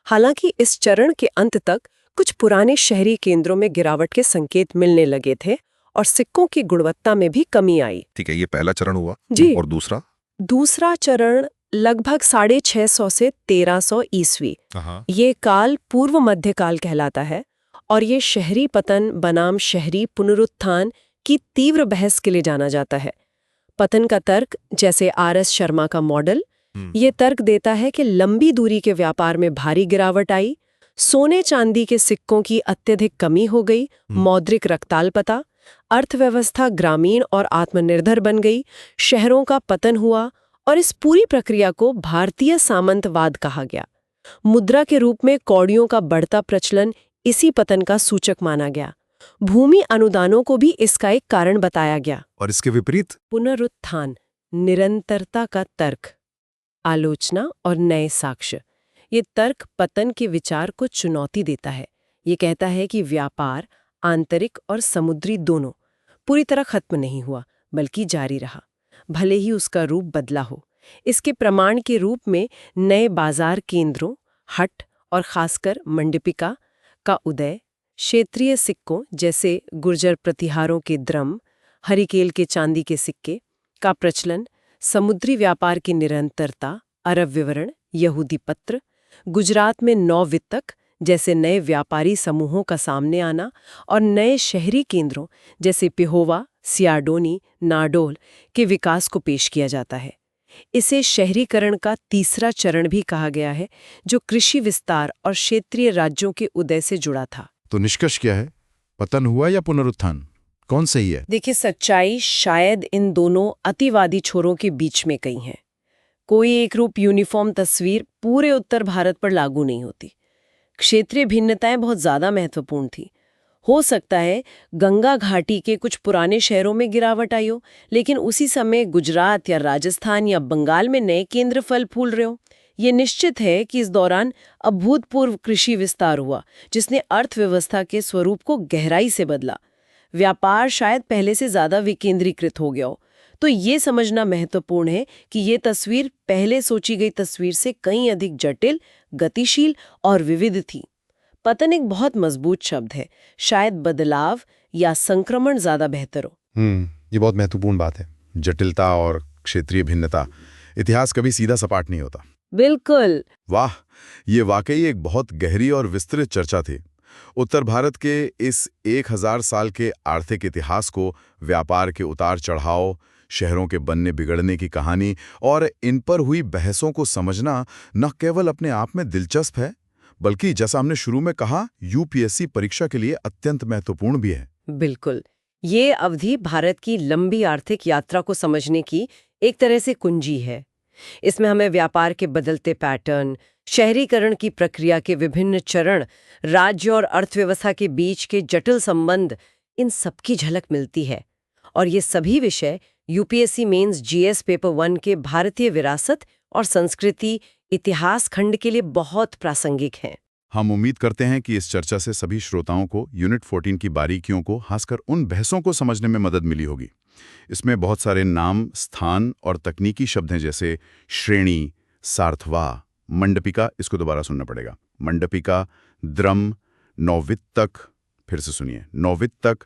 हालांकि इस चरण के अंत तक कुछ पुराने शहरी केंद्रों में गिरावट के संकेत मिलने लगे थे और सिक्कों की गुणवत्ता में भी कमी आई। ठीक है, ये पहला चरण हुआ। जी। और दूसरा? दूसरा चरण लगभग 650 से 1300 ईस्वी। हाँ। ये काल पूर्व मध्यकाल कहलाता है और ये शहरी पतन बनाम शहरी पुनरुत्थान की तीव्र बहस के लिए जाना जाता है। पतन का तर्क, जैसे आर.एस. शर्मा का मॉडल, ये तर्क देता है कि लंबी दूरी के व्यापार में भारी गिरावट आई, सोने चांदी के सिक्कों की अत्यधिक कमी हो गई, मौद्रिक रक्ताल्पता, अर्थव्यवस्था ग्रामीण और आत्मनिर्भर बन गई, शहरों का पतन हुआ और इस पूरी प्रक्रिया को भारतीय सामंतवाद कहा गया। मुद्रा के रूप में कौड़ियों का बढ़ता प्रचलन इसी पतन का सूचक माना गया। भूमि अनुदानों को भी इसका एक कारण बताया गया। और इसके विपरीत? पुनरुत्थान, निरंतरता का तर्क, आलोचना और नए साक्ष्य। ये तर्क पतन के विचार को चुनौती देता है। ये कहता है कि व्यापार, आंतरिक और समुद्री दोनों, पूरी तरह खत्म नहीं हुआ, बल्कि जारी रहा, भले ही उसका रूप बदला हो। इसके प्रमाण के रूप में नए बाजार केंद्रों, हट और खासकर मंडपिका का उदय, क्षेत्रीय सिक्कों जैसे गुर्जर प्रतिहारों के द्रम, हरिकेल के चांदी के सिक्के का प्रचलन, समुद्री व्यापार की निरंतरता, अरब विवरण, यहूदी पत्र, गुजरात में नौवित्तक जैसे नए व्यापारी समूहों का सामने आना और नए शहरी केंद्रों जैसे पिहोवा, सियाडोनी, नाडोल के विकास को पेश किया जाता है। इसे शहरीकरण का तीसरा चरण भी कहा गया है, जो कृषि विस्तार और क्षेत्रीय राज्यों के उदय से जुड़ा था। तो निष्कर्ष क्या है? पतन हुआ या पुनरुत्थान? कौन सही है? देखिए, सच्चाई शायद इन दोनों अतिवादी छोरों के बीच में कहीं है। कोई एक रूप यूनिफॉर्म तस्वीर पूरे उत्तर भारत पर लागू नहीं होती। क्षेत्रीय भिन्नताएं बहुत ज्यादा महत्वपूर्ण थी। हो सकता है गंगा घाटी के कुछ पुराने शहरों में गिरावट आई हो, लेकिन उसी समय गुजरात या राजस्थान या बंगाल में नए केंद्र फल फूल रहे हो। ये निश्चित है कि इस दौरान अभूतपूर्व कृषि विस्तार हुआ, जिसने अर्थव्यवस्था के स्वरूप को गहराई से बदला। व्यापार शायद पहले से ज्यादा विकेंद्रीकृत हो गया हो। तो ये समझना महत्वपूर्ण है कि ये तस्वीर पहले सोची गई तस्वीर से कहीं अधिक जटिल, गतिशील और विविध थी। पतन एक बहुत मजबूत शब्द है, शायद बदलाव या संक्रमण ज्यादा बेहतर हो। ये बहुत महत्वपूर्ण बात है। जटिलता और क्षेत्रीय भिन्नता, इतिहास कभी सीधा सपाट नहीं होता। बिल्कुल। वाह, ये वाकई एक बहुत गहरी और विस्तृत चर्चा थी। उत्तर भारत के इस 1000 साल के आर्थिक इतिहास को, व्यापार के उतार चढ़ाव, शहरों के बनने बिगड़ने की कहानी और इन पर हुई बहसों को समझना न केवल अपने आप में दिलचस्प है, बल्कि जैसा हमने शुरू में कहा, यूपीएससी परीक्षा के लिए अत्यंत महत्वपूर्ण भी है। बिल्कुल। ये अवधि भारत की लंबी आर्थिक यात्रा को समझने की एक तरह से कुंजी है। इसमें हमें व्यापार के बदलते पैटर्न, शहरीकरण की प्रक्रिया के विभिन्न चरण, राज्य और अर्थव्यवस्था के बीच के जटिल संबंध, इन सबकी झलक मिलती है। और ये सभी विषय यूपीएससी मेंस जीएस पेपर 1 के भारतीय विरासत और संस्कृति इतिहास खंड के लिए बहुत प्रासंगिक हैं। हम उम्मीद करते हैं कि इस चर्चा से सभी श्रोताओं को यूनिट 14 की बारीकियों को, खासकर उन बहसों को समझने में मदद मिली होगी। इसमें बहुत सारे नाम, स्थान और तकनीकी शब्द हैं, जैसे श्रेणी, सार्थवा, मंडपिका, इसको दोबारा सुनना पड़ेगा, मंडपिका, द्रम, नौवित्तक, फिर से सुनिए, नौवित्तक,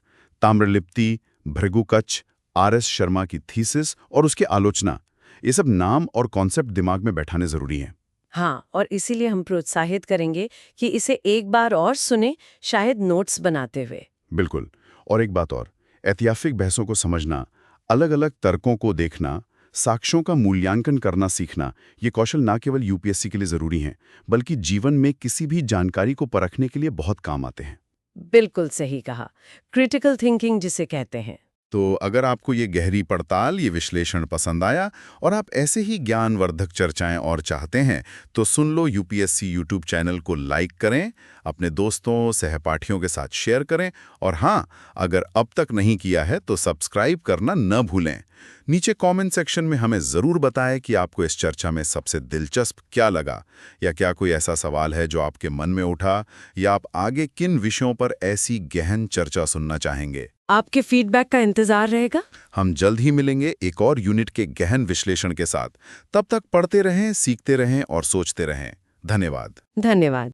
ताम्रलिप्ति, भृगुकच्छ, आर.एस. शर्मा की थीसिस और उसकी आलोचना। ये सब नाम और कॉन्सेप्ट दिमाग में बैठाने जरूरी हैं। हाँ, और इसीलिए हम प्रोत्साहित करेंगे कि इसे एक बार और सुने, शायद नोट्स बनाते हुए। बिल्कुल। और एक बात और, ऐतिहासिक बहसों को समझना, अलग-अलग तर्कों को देखना, साक्ष्यों का मूल्यांकन करना सीखना, ये कौशल ना केवल यूपीएससी के लिए जरूरी हैं, बल्कि जीवन में किसी भी जानकारी को परखने के लिए बहुत काम आते हैं। बिल्कुल सही कहा, क्रिटिकल थिंकिंग जिसे कहते हैं। तो अगर आपको ये गहरी पड़ताल, ये विश्लेषण पसंद आया और आप ऐसे ही ज्ञानवर्धक चर्चाएं और चाहते हैं, तो सुन लो यूपीएससी यूट्यूब चैनल को लाइक करें, अपने दोस्तों, सहपाठियों के साथ शेयर करें और हाँ, अगर अब तक नहीं किया है तो सब्सक्राइब करना न भूलें। नीचे कमेंट सेक्शन में हमें ज़रूर बताएं कि आपको इस चर्चा में सबसे दिलचस्प क्या लगा, या क्या कोई ऐसा सवाल है जो आपके मन में उठा, या आप आगे किन विषयों पर ऐसी गहन चर्चा सुनना चाहेंगे। आपके फीडबैक का इंतजार रहेगा। हम जल्द ही मिलेंगे एक और यूनिट के गहन विश्लेषण के साथ। तब तक पढ़ते रहें, सीखते रहें और सोचते रहें। धन्यवाद। धन्यवाद।